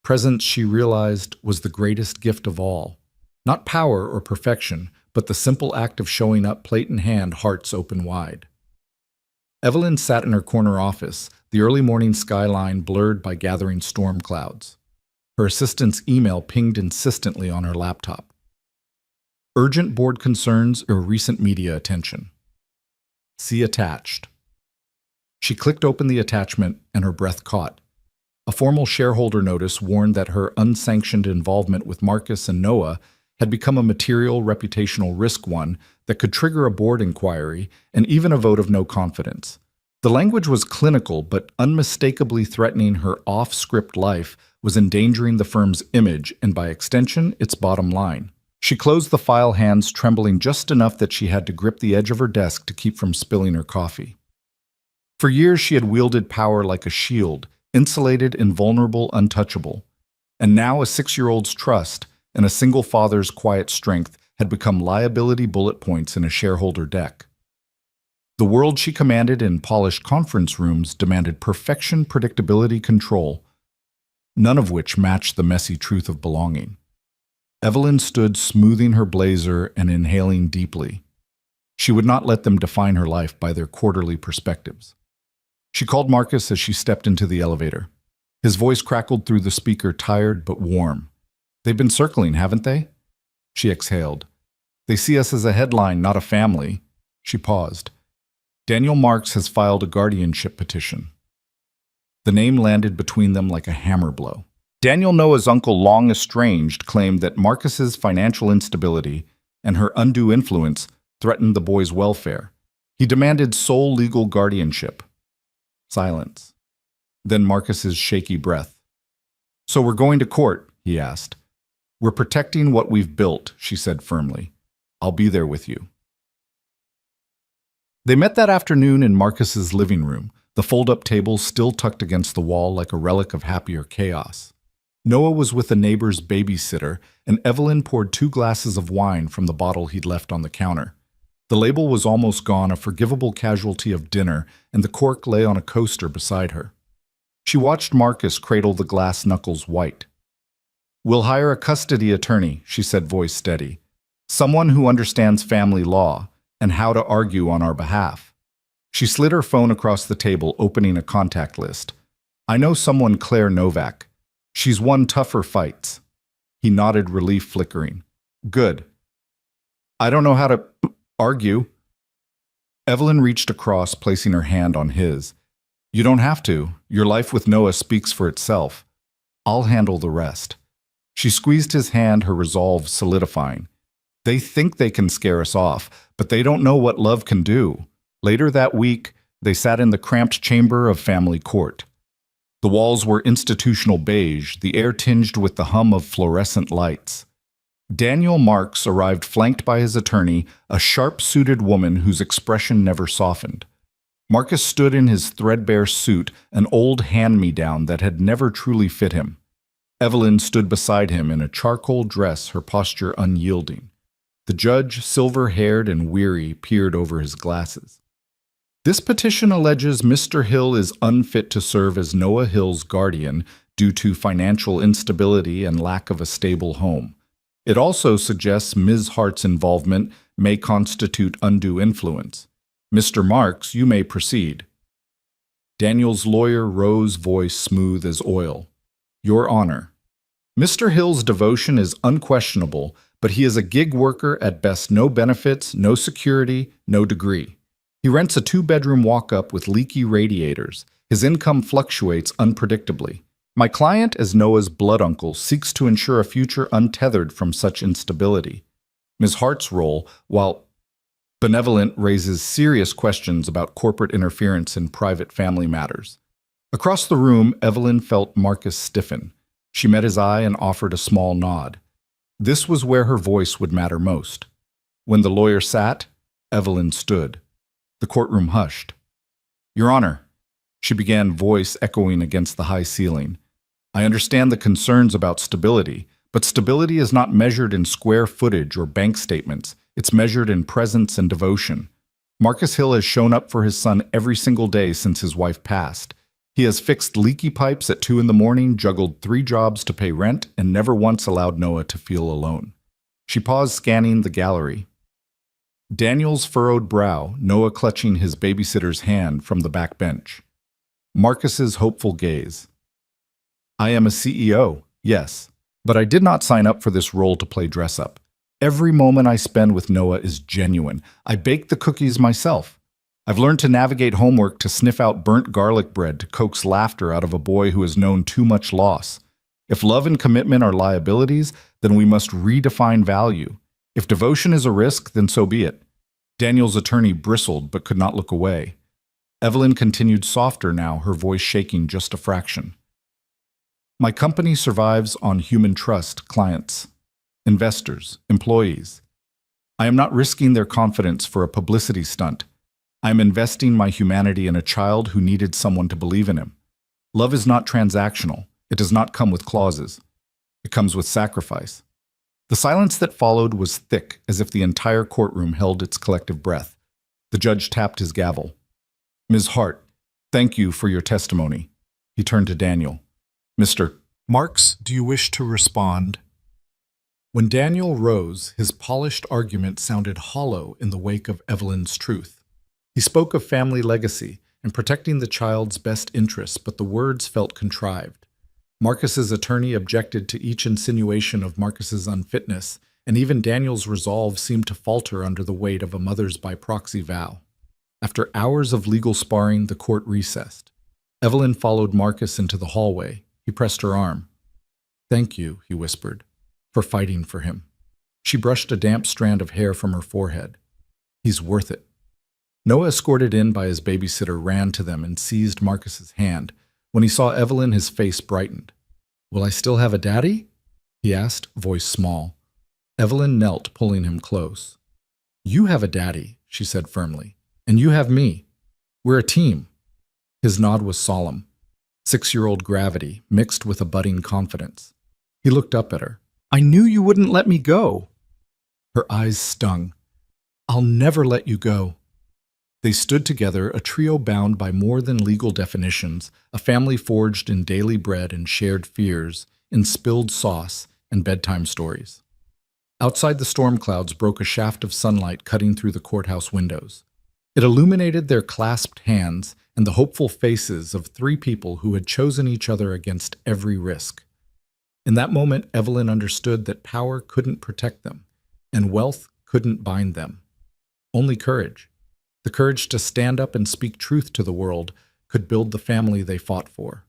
Presence, she realized, was the greatest gift of all. Not power or perfection, but the simple act of showing up, plate in hand, hearts open wide. Evelyn sat in her corner office, the early morning skyline blurred by gathering storm clouds. Her assistant's email pinged insistently on her laptop. Urgent board concerns or recent media attention. See attached. She clicked open the attachment and her breath caught. A formal shareholder notice warned that her unsanctioned involvement with Marcus and Noah had become a material reputational risk, one that could trigger a board inquiry and even a vote of no confidence. The language was clinical, but unmistakably threatening her off-script life, was endangering the firm's image and, by extension, its bottom line. She closed the file, hands trembling just enough that she had to grip the edge of her desk to keep from spilling her coffee. For years she had wielded power like a shield, insulated, invulnerable, untouchable. And now a 6-year-old's trust and a single father's quiet strength had become liability bullet points in a shareholder deck. The world she commanded in polished conference rooms demanded perfection, predictability, control, none of which matched the messy truth of belonging. Evelyn stood smoothing her blazer and inhaling deeply. She would not let them define her life by their quarterly perspectives. She called Marcus as she stepped into the elevator. His voice crackled through the speaker, tired but warm. They've been circling, haven't they? She exhaled. They see us as a headline, not a family. She paused. Daniel Marks has filed a guardianship petition. The name landed between them like a hammer blow. Daniel, Noah's uncle, long estranged, claimed that Marcus's financial instability and her undue influence threatened the boy's welfare. He demanded sole legal guardianship. Silence. Then Marcus's shaky breath. So we're going to court, he asked. We're protecting what we've built, she said firmly. I'll be there with you. They met that afternoon in Marcus's living room, the fold-up table still tucked against the wall like a relic of happier chaos. Noah was with a neighbor's babysitter, and Evelyn poured 2 glasses of wine from the bottle he'd left on the counter. The label was almost gone, a forgivable casualty of dinner, and the cork lay on a coaster beside her. She watched Marcus cradle the glass knuckles white. We'll hire a custody attorney, she said, voice steady. Someone who understands family law and how to argue on our behalf. She slid her phone across the table, opening a contact list. I know someone, Claire Novak. She's won tougher fights. He nodded, relief flickering. Good. I don't know how to argue. Evelyn reached across, placing her hand on his. You don't have to. Your life with Noah speaks for itself. I'll handle the rest. She squeezed his hand, her resolve solidifying. They think they can scare us off, but they don't know what love can do. Later that week, they sat in the cramped chamber of family court. The walls were institutional beige, the air tinged with the hum of fluorescent lights. Daniel Marks arrived flanked by his attorney, a sharp-suited woman whose expression never softened. Marcus stood in his threadbare suit, an old hand-me-down that had never truly fit him. Evelyn stood beside him in a charcoal dress, her posture unyielding. The judge, silver-haired and weary, peered over his glasses. This petition alleges Mr. Hill is unfit to serve as Noah Hill's guardian due to financial instability and lack of a stable home. It also suggests Ms. Hart's involvement may constitute undue influence. Mr. Marks, you may proceed. Daniel's lawyer rose, voice smooth as oil. Your Honor, Mr. Hill's devotion is unquestionable, but he is a gig worker at best, no benefits, no security, no degree. He rents a 2-bedroom walk-up with leaky radiators. His income fluctuates unpredictably. My client, as Noah's blood uncle, seeks to ensure a future untethered from such instability. Ms. Hart's role, while benevolent, raises serious questions about corporate interference in private family matters. Across the room, Evelyn felt Marcus stiffen. She met his eye and offered a small nod. This was where her voice would matter most. When the lawyer sat, Evelyn stood. The courtroom hushed. Your Honor, she began, voice echoing against the high ceiling. I understand the concerns about stability, but stability is not measured in square footage or bank statements. It's measured in presence and devotion. Marcus Hill has shown up for his son every single day since his wife passed. He has fixed leaky pipes at 2 a.m, juggled 3 jobs to pay rent, and never once allowed Noah to feel alone. She paused, scanning the gallery. Daniel's furrowed brow, Noah clutching his babysitter's hand from the back bench. Marcus's hopeful gaze. I am a CEO, yes, but I did not sign up for this role to play dress-up. Every moment I spend with Noah is genuine. I bake the cookies myself. I've learned to navigate homework, to sniff out burnt garlic bread, to coax laughter out of a boy who has known too much loss. If love and commitment are liabilities, then we must redefine value. If devotion is a risk, then so be it. Daniel's attorney bristled but could not look away. Evelyn continued, softer now, her voice shaking just a fraction. My company survives on human trust, clients, investors, employees. I am not risking their confidence for a publicity stunt. I am investing my humanity in a child who needed someone to believe in him. Love is not transactional. It does not come with clauses. It comes with sacrifice. The silence that followed was thick, as if the entire courtroom held its collective breath. The judge tapped his gavel. Ms. Hart, thank you for your testimony. He turned to Daniel. Mr. Marks, do you wish to respond? When Daniel rose, his polished argument sounded hollow in the wake of Evelyn's truth. He spoke of family legacy and protecting the child's best interests, but the words felt contrived. Marcus's attorney objected to each insinuation of Marcus's unfitness, and even Daniel's resolve seemed to falter under the weight of a mother's by proxy vow. After hours of legal sparring, the court recessed. Evelyn followed Marcus into the hallway. He pressed her arm. Thank you, he whispered, for fighting for him. She brushed a damp strand of hair from her forehead. He's worth it. Noah, escorted in by his babysitter, ran to them and seized Marcus's hand. When he saw Evelyn, his face brightened. Will I still have a daddy? He asked, voice small. Evelyn knelt, pulling him close. You have a daddy, she said firmly, and you have me. We're a team. His nod was solemn. 6-year-old gravity mixed with a budding confidence. He looked up at her. I knew you wouldn't let me go. Her eyes stung. I'll never let you go. They stood together, a trio bound by more than legal definitions, a family forged in daily bread and shared fears, in spilled sauce and bedtime stories. Outside, the storm clouds broke a shaft of sunlight cutting through the courthouse windows. It illuminated their clasped hands and the hopeful faces of 3 people who had chosen each other against every risk. In that moment, Evelyn understood that power couldn't protect them, and wealth couldn't bind them. Only courage. The courage to stand up and speak truth to the world could build the family they fought for.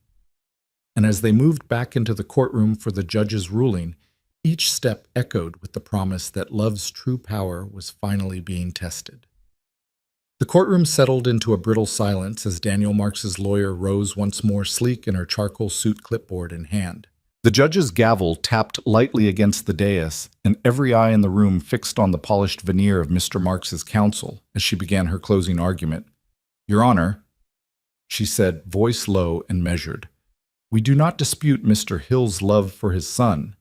And as they moved back into the courtroom for the judge's ruling, each step echoed with the promise that love's true power was finally being tested. The courtroom settled into a brittle silence as Daniel Marks's lawyer rose once more, sleek in her charcoal suit, clipboard in hand. The judge's gavel tapped lightly against the dais, and every eye in the room fixed on the polished veneer of Mr. Marks's counsel as she began her closing argument. "Your Honor," she said, voice low and measured, "we do not dispute Mr. Hill's love for his son,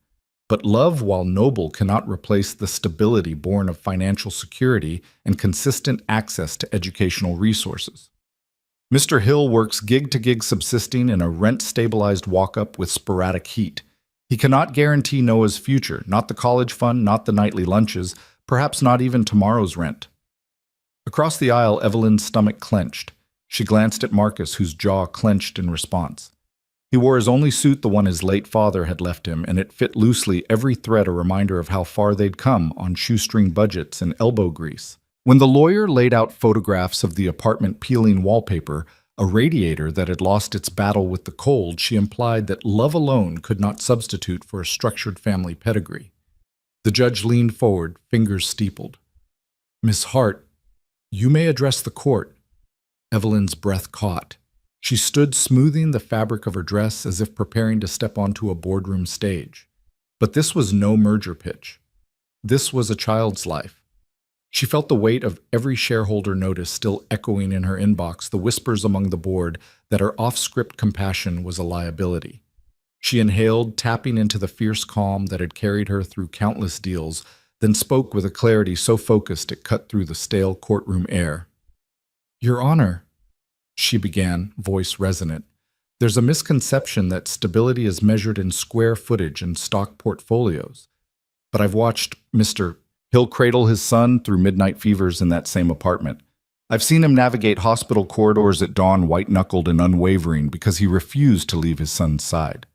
but love, while noble, cannot replace the stability born of financial security and consistent access to educational resources. Mr. Hill works gig-to-gig subsisting in a rent-stabilized walk-up with sporadic heat. He cannot guarantee Noah's future, not the college fund, not the nightly lunches, perhaps not even tomorrow's rent." Across the aisle, Evelyn's stomach clenched. She glanced at Marcus, whose jaw clenched in response. He wore his only suit, the one his late father had left him, and it fit loosely, every thread a reminder of how far they'd come on shoestring budgets and elbow grease. When the lawyer laid out photographs of the apartment peeling wallpaper, a radiator that had lost its battle with the cold, she implied that love alone could not substitute for a structured family pedigree. The judge leaned forward, fingers steepled. "Miss Hart, you may address the court." Evelyn's breath caught. She stood smoothing the fabric of her dress as if preparing to step onto a boardroom stage. But this was no merger pitch. This was a child's life. She felt the weight of every shareholder notice still echoing in her inbox, the whispers among the board that her off-script compassion was a liability. She inhaled, tapping into the fierce calm that had carried her through countless deals, then spoke with a clarity so focused it cut through the stale courtroom air. "Your Honor," she began, voice resonant, "there's a misconception that stability is measured in square footage and stock portfolios. But I've watched Mr. Hill cradle his son through midnight fevers in that same apartment. I've seen him navigate hospital corridors at dawn white-knuckled and unwavering because he refused to leave his son's side.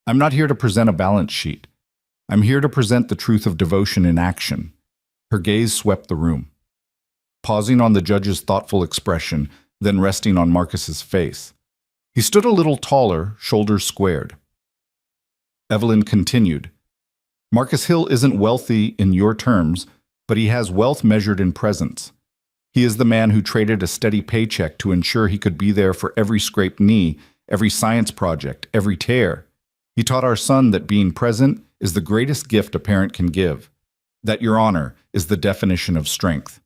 I'm not here to present a balance sheet. I'm here to present the truth of devotion in action." Her gaze swept the room, pausing on the judge's thoughtful expression, then resting on Marcus's face. He stood a little taller, shoulders squared. Evelyn continued, "Marcus Hill isn't wealthy in your terms, but he has wealth measured in presence. He is the man who traded a steady paycheck to ensure he could be there for every scraped knee, every science project, every tear. He taught our son that being present is the greatest gift a parent can give, that Your Honor is the definition of strength."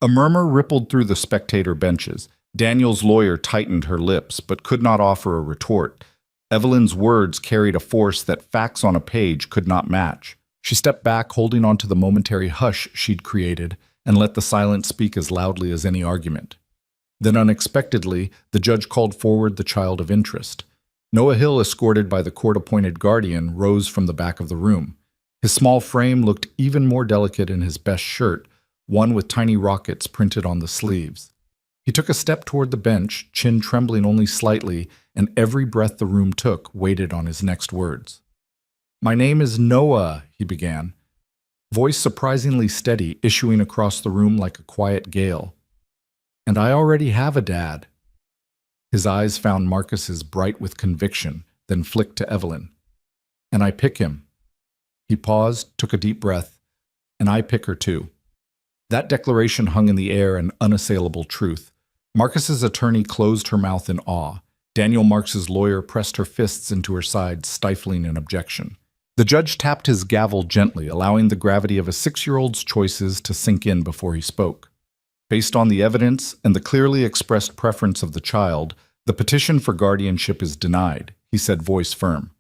A murmur rippled through the spectator benches. Daniel's lawyer tightened her lips, but could not offer a retort. Evelyn's words carried a force that facts on a page could not match. She stepped back, holding on to the momentary hush she'd created, and let the silence speak as loudly as any argument. Then unexpectedly, the judge called forward the child of interest. Noah Hill, escorted by the court-appointed guardian, rose from the back of the room. His small frame looked even more delicate in his best shirt, one with tiny rockets printed on the sleeves. He took a step toward the bench, chin trembling only slightly, and every breath the room took waited on his next words. "My name is Noah," he began, voice surprisingly steady, issuing across the room like a quiet gale. "And I already have a dad." His eyes found Marcus's, bright with conviction, then flicked to Evelyn. "And I pick him." He paused, took a deep breath. "And I pick her too." That declaration hung in the air, an unassailable truth. Marcus's attorney closed her mouth in awe. Daniel Marks's lawyer pressed her fists into her sides, stifling an objection. The judge tapped his gavel gently, allowing the gravity of a 6-year-old's choices to sink in before he spoke. Based on the evidence and the clearly expressed preference of the child, the petition for guardianship is denied, he said, voice firm.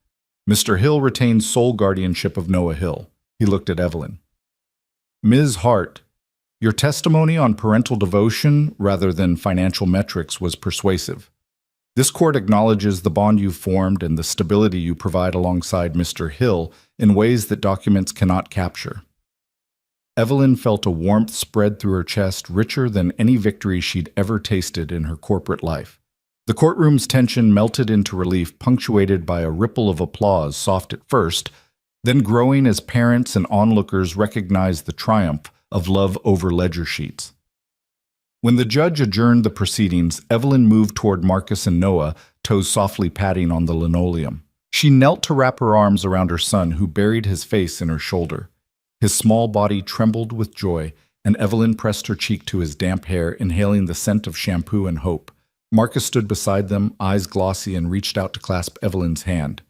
Mr. Hill retains sole guardianship of Noah Hill. He looked at Evelyn. "Ms. Hart, your testimony on parental devotion rather than financial metrics was persuasive. This court acknowledges the bond you formed and the stability you provide alongside Mr. Hill in ways that documents cannot capture." Evelyn felt a warmth spread through her chest richer than any victory she'd ever tasted in her corporate life. The courtroom's tension melted into relief, punctuated by a ripple of applause, soft at first, then growing as parents and onlookers recognized the triumph of love over ledger sheets. When the judge adjourned the proceedings, Evelyn moved toward Marcus and Noah, toes softly patting on the linoleum. She knelt to wrap her arms around her son, who buried his face in her shoulder. His small body trembled with joy, and Evelyn pressed her cheek to his damp hair, inhaling the scent of shampoo and hope. Marcus stood beside them, eyes glossy, and reached out to clasp Evelyn's hand.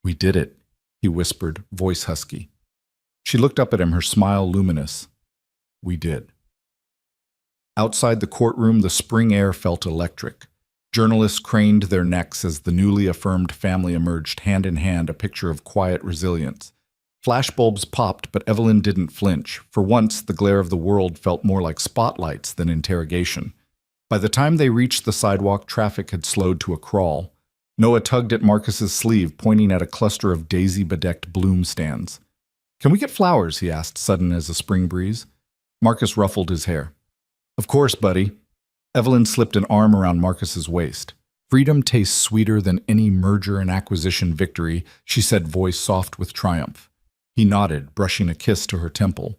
"We did it," he whispered, voice husky. She looked up at him, her smile luminous. "We did." Outside the courtroom, the spring air felt electric. Journalists craned their necks as the newly affirmed family emerged hand in hand, a picture of quiet resilience. Flashbulbs popped, but Evelyn didn't flinch. For once, the glare of the world felt more like spotlights than interrogation. By the time they reached the sidewalk, traffic had slowed to a crawl. Noah tugged at Marcus's sleeve, pointing at a cluster of daisy-bedecked bloom stands. "Can we get flowers?" he asked, sudden as a spring breeze. Marcus ruffled his hair. "Of course, buddy." Evelyn slipped an arm around Marcus's waist. "Freedom tastes sweeter than any merger and acquisition victory," she said, voice soft with triumph. He nodded, brushing a kiss to her temple.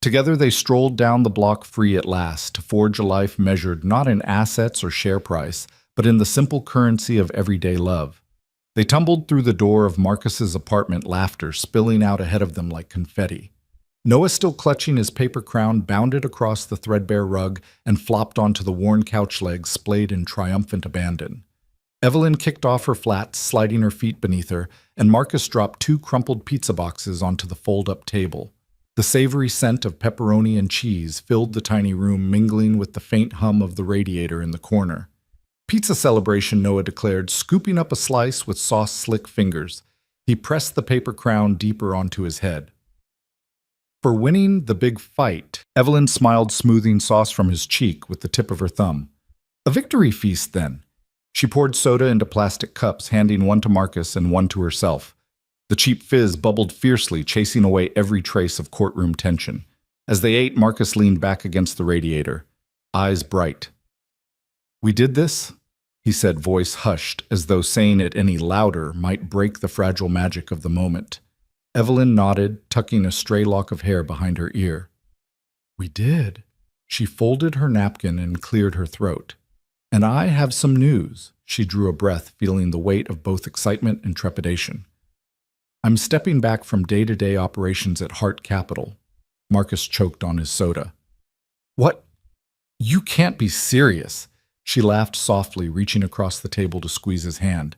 Together they strolled down the block free at last, to forge a life measured not in assets or share price, but in the simple currency of everyday love. They tumbled through the door of Marcus's apartment, laughter spilling out ahead of them like confetti. Noah, still clutching his paper crown, bounded across the threadbare rug and flopped onto the worn couch legs, splayed in triumphant abandon. Evelyn kicked off her flats, sliding her feet beneath her, and Marcus dropped 2 crumpled pizza boxes onto the fold-up table. The savory scent of pepperoni and cheese filled the tiny room, mingling with the faint hum of the radiator in the corner. "Pizza celebration," Noah declared, scooping up a slice with sauce-slick fingers. He pressed the paper crown deeper onto his head. "For winning the big fight," Evelyn smiled, smoothing sauce from his cheek with the tip of her thumb. "A victory feast, then." She poured soda into plastic cups, handing one to Marcus and one to herself. The cheap fizz bubbled fiercely, chasing away every trace of courtroom tension. As they ate, Marcus leaned back against the radiator, eyes bright. "We did this?" he said, voice hushed, as though saying it any louder might break the fragile magic of the moment. Evelyn nodded, tucking a stray lock of hair behind her ear. "We did." She folded her napkin and cleared her throat. "And I have some news." She drew a breath, feeling the weight of both excitement and trepidation. "I'm stepping back from day-to-day operations at Hart Capital." Marcus choked on his soda. "What? You can't be serious." She laughed softly, reaching across the table to squeeze his hand.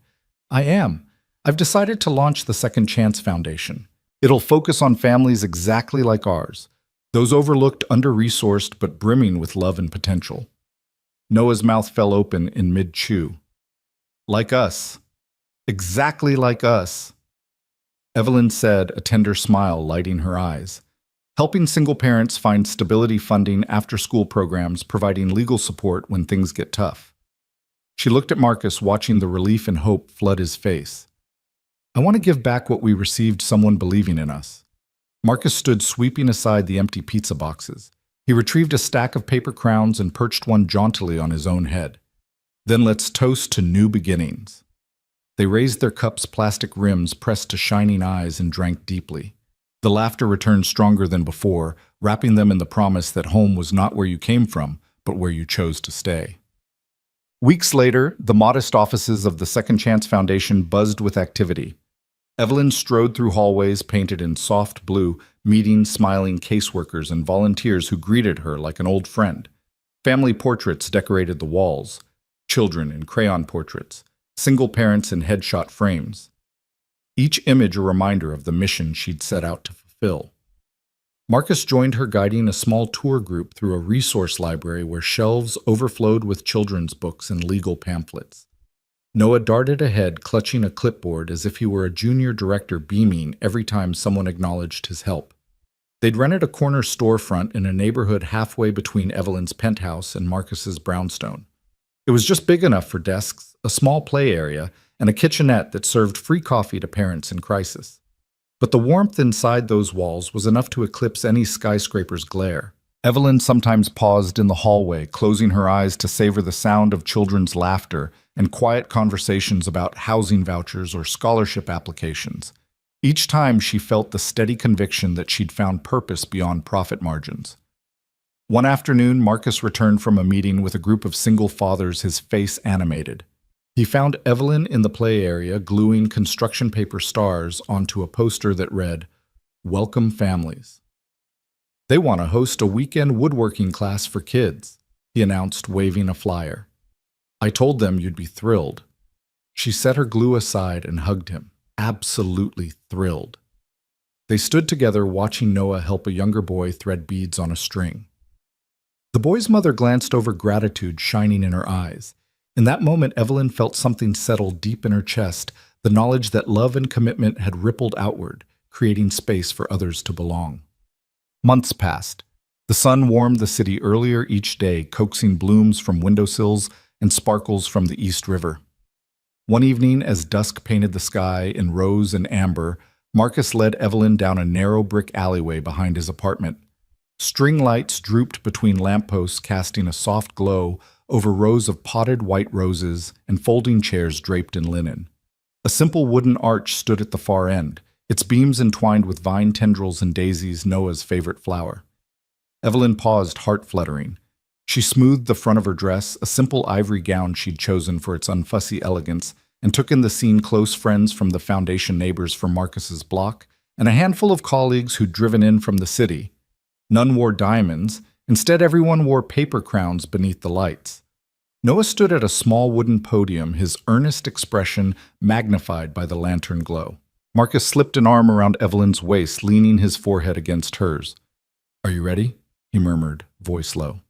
"I am. I've decided to launch the Second Chance Foundation. It'll focus on families exactly like ours, those overlooked, under-resourced, but brimming with love and potential." Noah's mouth fell open in mid-chew. "Like us. Exactly like us." Evelyn said, a tender smile lighting her eyes. "Helping single parents find stability funding, after-school programs, providing legal support when things get tough." She looked at Marcus, watching the relief and hope flood his face. "I want to give back what we received, someone believing in us." Marcus stood, sweeping aside the empty pizza boxes. He retrieved a stack of paper crowns and perched one jauntily on his own head. "Then let's toast to new beginnings." They raised their cups' plastic rims pressed to shining eyes and drank deeply. The laughter returned stronger than before, wrapping them in the promise that home was not where you came from, but where you chose to stay. Weeks later, the modest offices of the Second Chance Foundation buzzed with activity. Evelyn strode through hallways painted in soft blue, meeting smiling caseworkers and volunteers who greeted her like an old friend. Family portraits decorated the walls, children in crayon portraits, single parents in headshot frames. Each image a reminder of the mission she'd set out to fulfill. Marcus joined her, guiding a small tour group through a resource library where shelves overflowed with children's books and legal pamphlets. Noah darted ahead, clutching a clipboard as if he were a junior director, beaming every time someone acknowledged his help. They'd rented a corner storefront in a neighborhood halfway between Evelyn's penthouse and Marcus's brownstone. It was just big enough for desks, a small play area, and a kitchenette that served free coffee to parents in crisis. But the warmth inside those walls was enough to eclipse any skyscraper's glare. Evelyn sometimes paused in the hallway, closing her eyes to savor the sound of children's laughter and quiet conversations about housing vouchers or scholarship applications. Each time she felt the steady conviction that she'd found purpose beyond profit margins. One afternoon, Marcus returned from a meeting with a group of single fathers, his face animated. He found Evelyn in the play area gluing construction paper stars onto a poster that read, "Welcome Families." "They want to host a weekend woodworking class for kids," he announced, waving a flyer. "I told them you'd be thrilled." She set her glue aside and hugged him, absolutely thrilled. They stood together watching Noah help a younger boy thread beads on a string. The boy's mother glanced over, gratitude shining in her eyes. In that moment, Evelyn felt something settle deep in her chest, the knowledge that love and commitment had rippled outward, creating space for others to belong. Months passed. The sun warmed the city earlier each day, coaxing blooms from windowsills and sparkles from the East River. One evening, as dusk painted the sky in rose and amber, Marcus led Evelyn down a narrow brick alleyway behind his apartment. String lights drooped between lampposts, casting a soft glow over rows of potted white roses and folding chairs draped in linen. A simple wooden arch stood at the far end, its beams entwined with vine tendrils and daisies, Noah's favorite flower. Evelyn paused, heart fluttering. She smoothed the front of her dress, a simple ivory gown she'd chosen for its unfussy elegance, and took in the scene: close friends from the foundation, neighbors from Marcus's block, and a handful of colleagues who'd driven in from the city. None wore diamonds. Instead, everyone wore paper crowns beneath the lights. Noah stood at a small wooden podium, his earnest expression magnified by the lantern glow. Marcus slipped an arm around Evelyn's waist, leaning his forehead against hers. "Are you ready?" he murmured, voice low.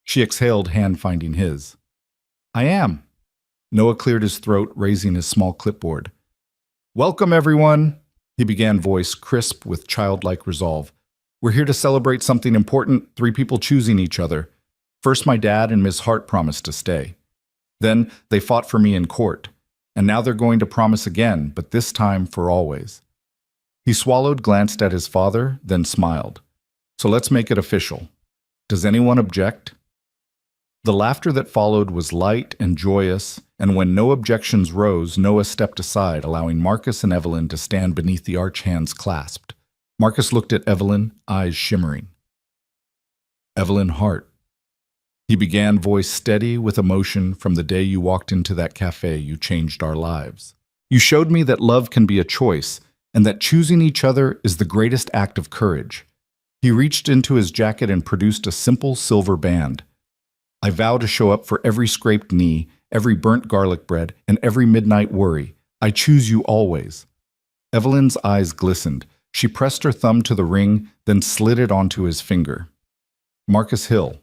She exhaled, hand finding his. "I am." Noah cleared his throat, raising his small clipboard. "Welcome, everyone," he began, voice crisp with childlike resolve. "We're here to celebrate something important, 3 people choosing each other. First, my dad and Miss Hart promised to stay. Then, they fought for me in court. And now they're going to promise again, but this time for always." He swallowed, glanced at his father, then smiled. "So let's make it official. Does anyone object?" The laughter that followed was light and joyous, and when no objections rose, Noah stepped aside, allowing Marcus and Evelyn to stand beneath the arch, hands clasped. Marcus looked at Evelyn, eyes shimmering. "Evelyn Hart," he began, voice steady with emotion. "From the day you walked into that cafe, you changed our lives. You showed me that love can be a choice, and that choosing each other is the greatest act of courage." He reached into his jacket and produced a simple silver band. "I vow to show up for every scraped knee, every burnt garlic bread, and every midnight worry. I choose you always." Evelyn's eyes glistened. She pressed her thumb to the ring, then slid it onto his finger. "Marcus Hill,"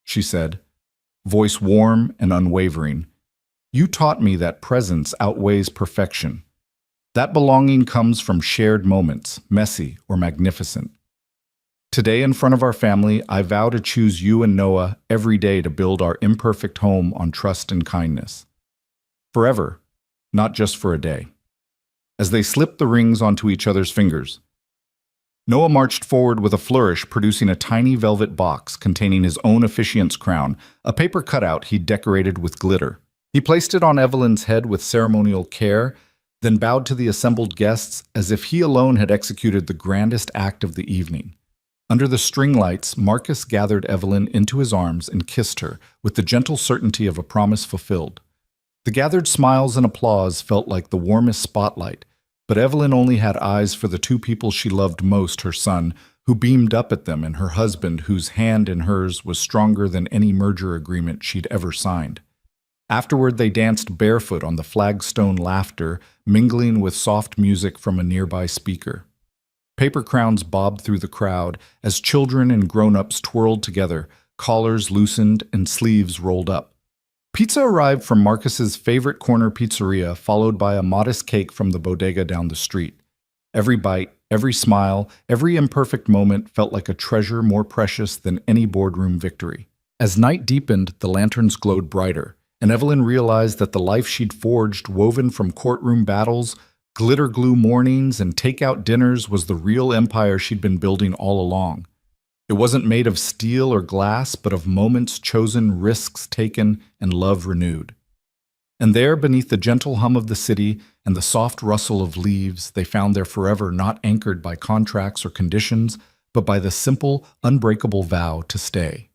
she said, voice warm and unwavering. "You taught me that presence outweighs perfection. That belonging comes from shared moments, messy or magnificent. Today, in front of our family, I vow to choose you and Noah every day to build our imperfect home on trust and kindness. Forever, not just for a day." As they slipped the rings onto each other's fingers, Noah marched forward with a flourish, producing a tiny velvet box containing his own officiant's crown, a paper cutout he'd decorated with glitter. He placed it on Evelyn's head with ceremonial care, then bowed to the assembled guests as if he alone had executed the grandest act of the evening. Under the string lights, Marcus gathered Evelyn into his arms and kissed her with the gentle certainty of a promise fulfilled. The gathered smiles and applause felt like the warmest spotlight, but Evelyn only had eyes for the 2 people she loved most, her son, who beamed up at them, and her husband, whose hand in hers was stronger than any merger agreement she'd ever signed. Afterward, they danced barefoot on the flagstone, laughter mingling with soft music from a nearby speaker. Paper crowns bobbed through the crowd as children and grown-ups twirled together, collars loosened and sleeves rolled up. Pizza arrived from Marcus's favorite corner pizzeria, followed by a modest cake from the bodega down the street. Every bite, every smile, every imperfect moment felt like a treasure more precious than any boardroom victory. As night deepened, the lanterns glowed brighter, and Evelyn realized that the life she'd forged, woven from courtroom battles, glitter glue mornings, and takeout dinners, was the real empire she'd been building all along. It wasn't made of steel or glass, but of moments chosen, risks taken, and love renewed. And there, beneath the gentle hum of the city and the soft rustle of leaves, they found their forever not anchored by contracts or conditions, but by the simple, unbreakable vow to stay.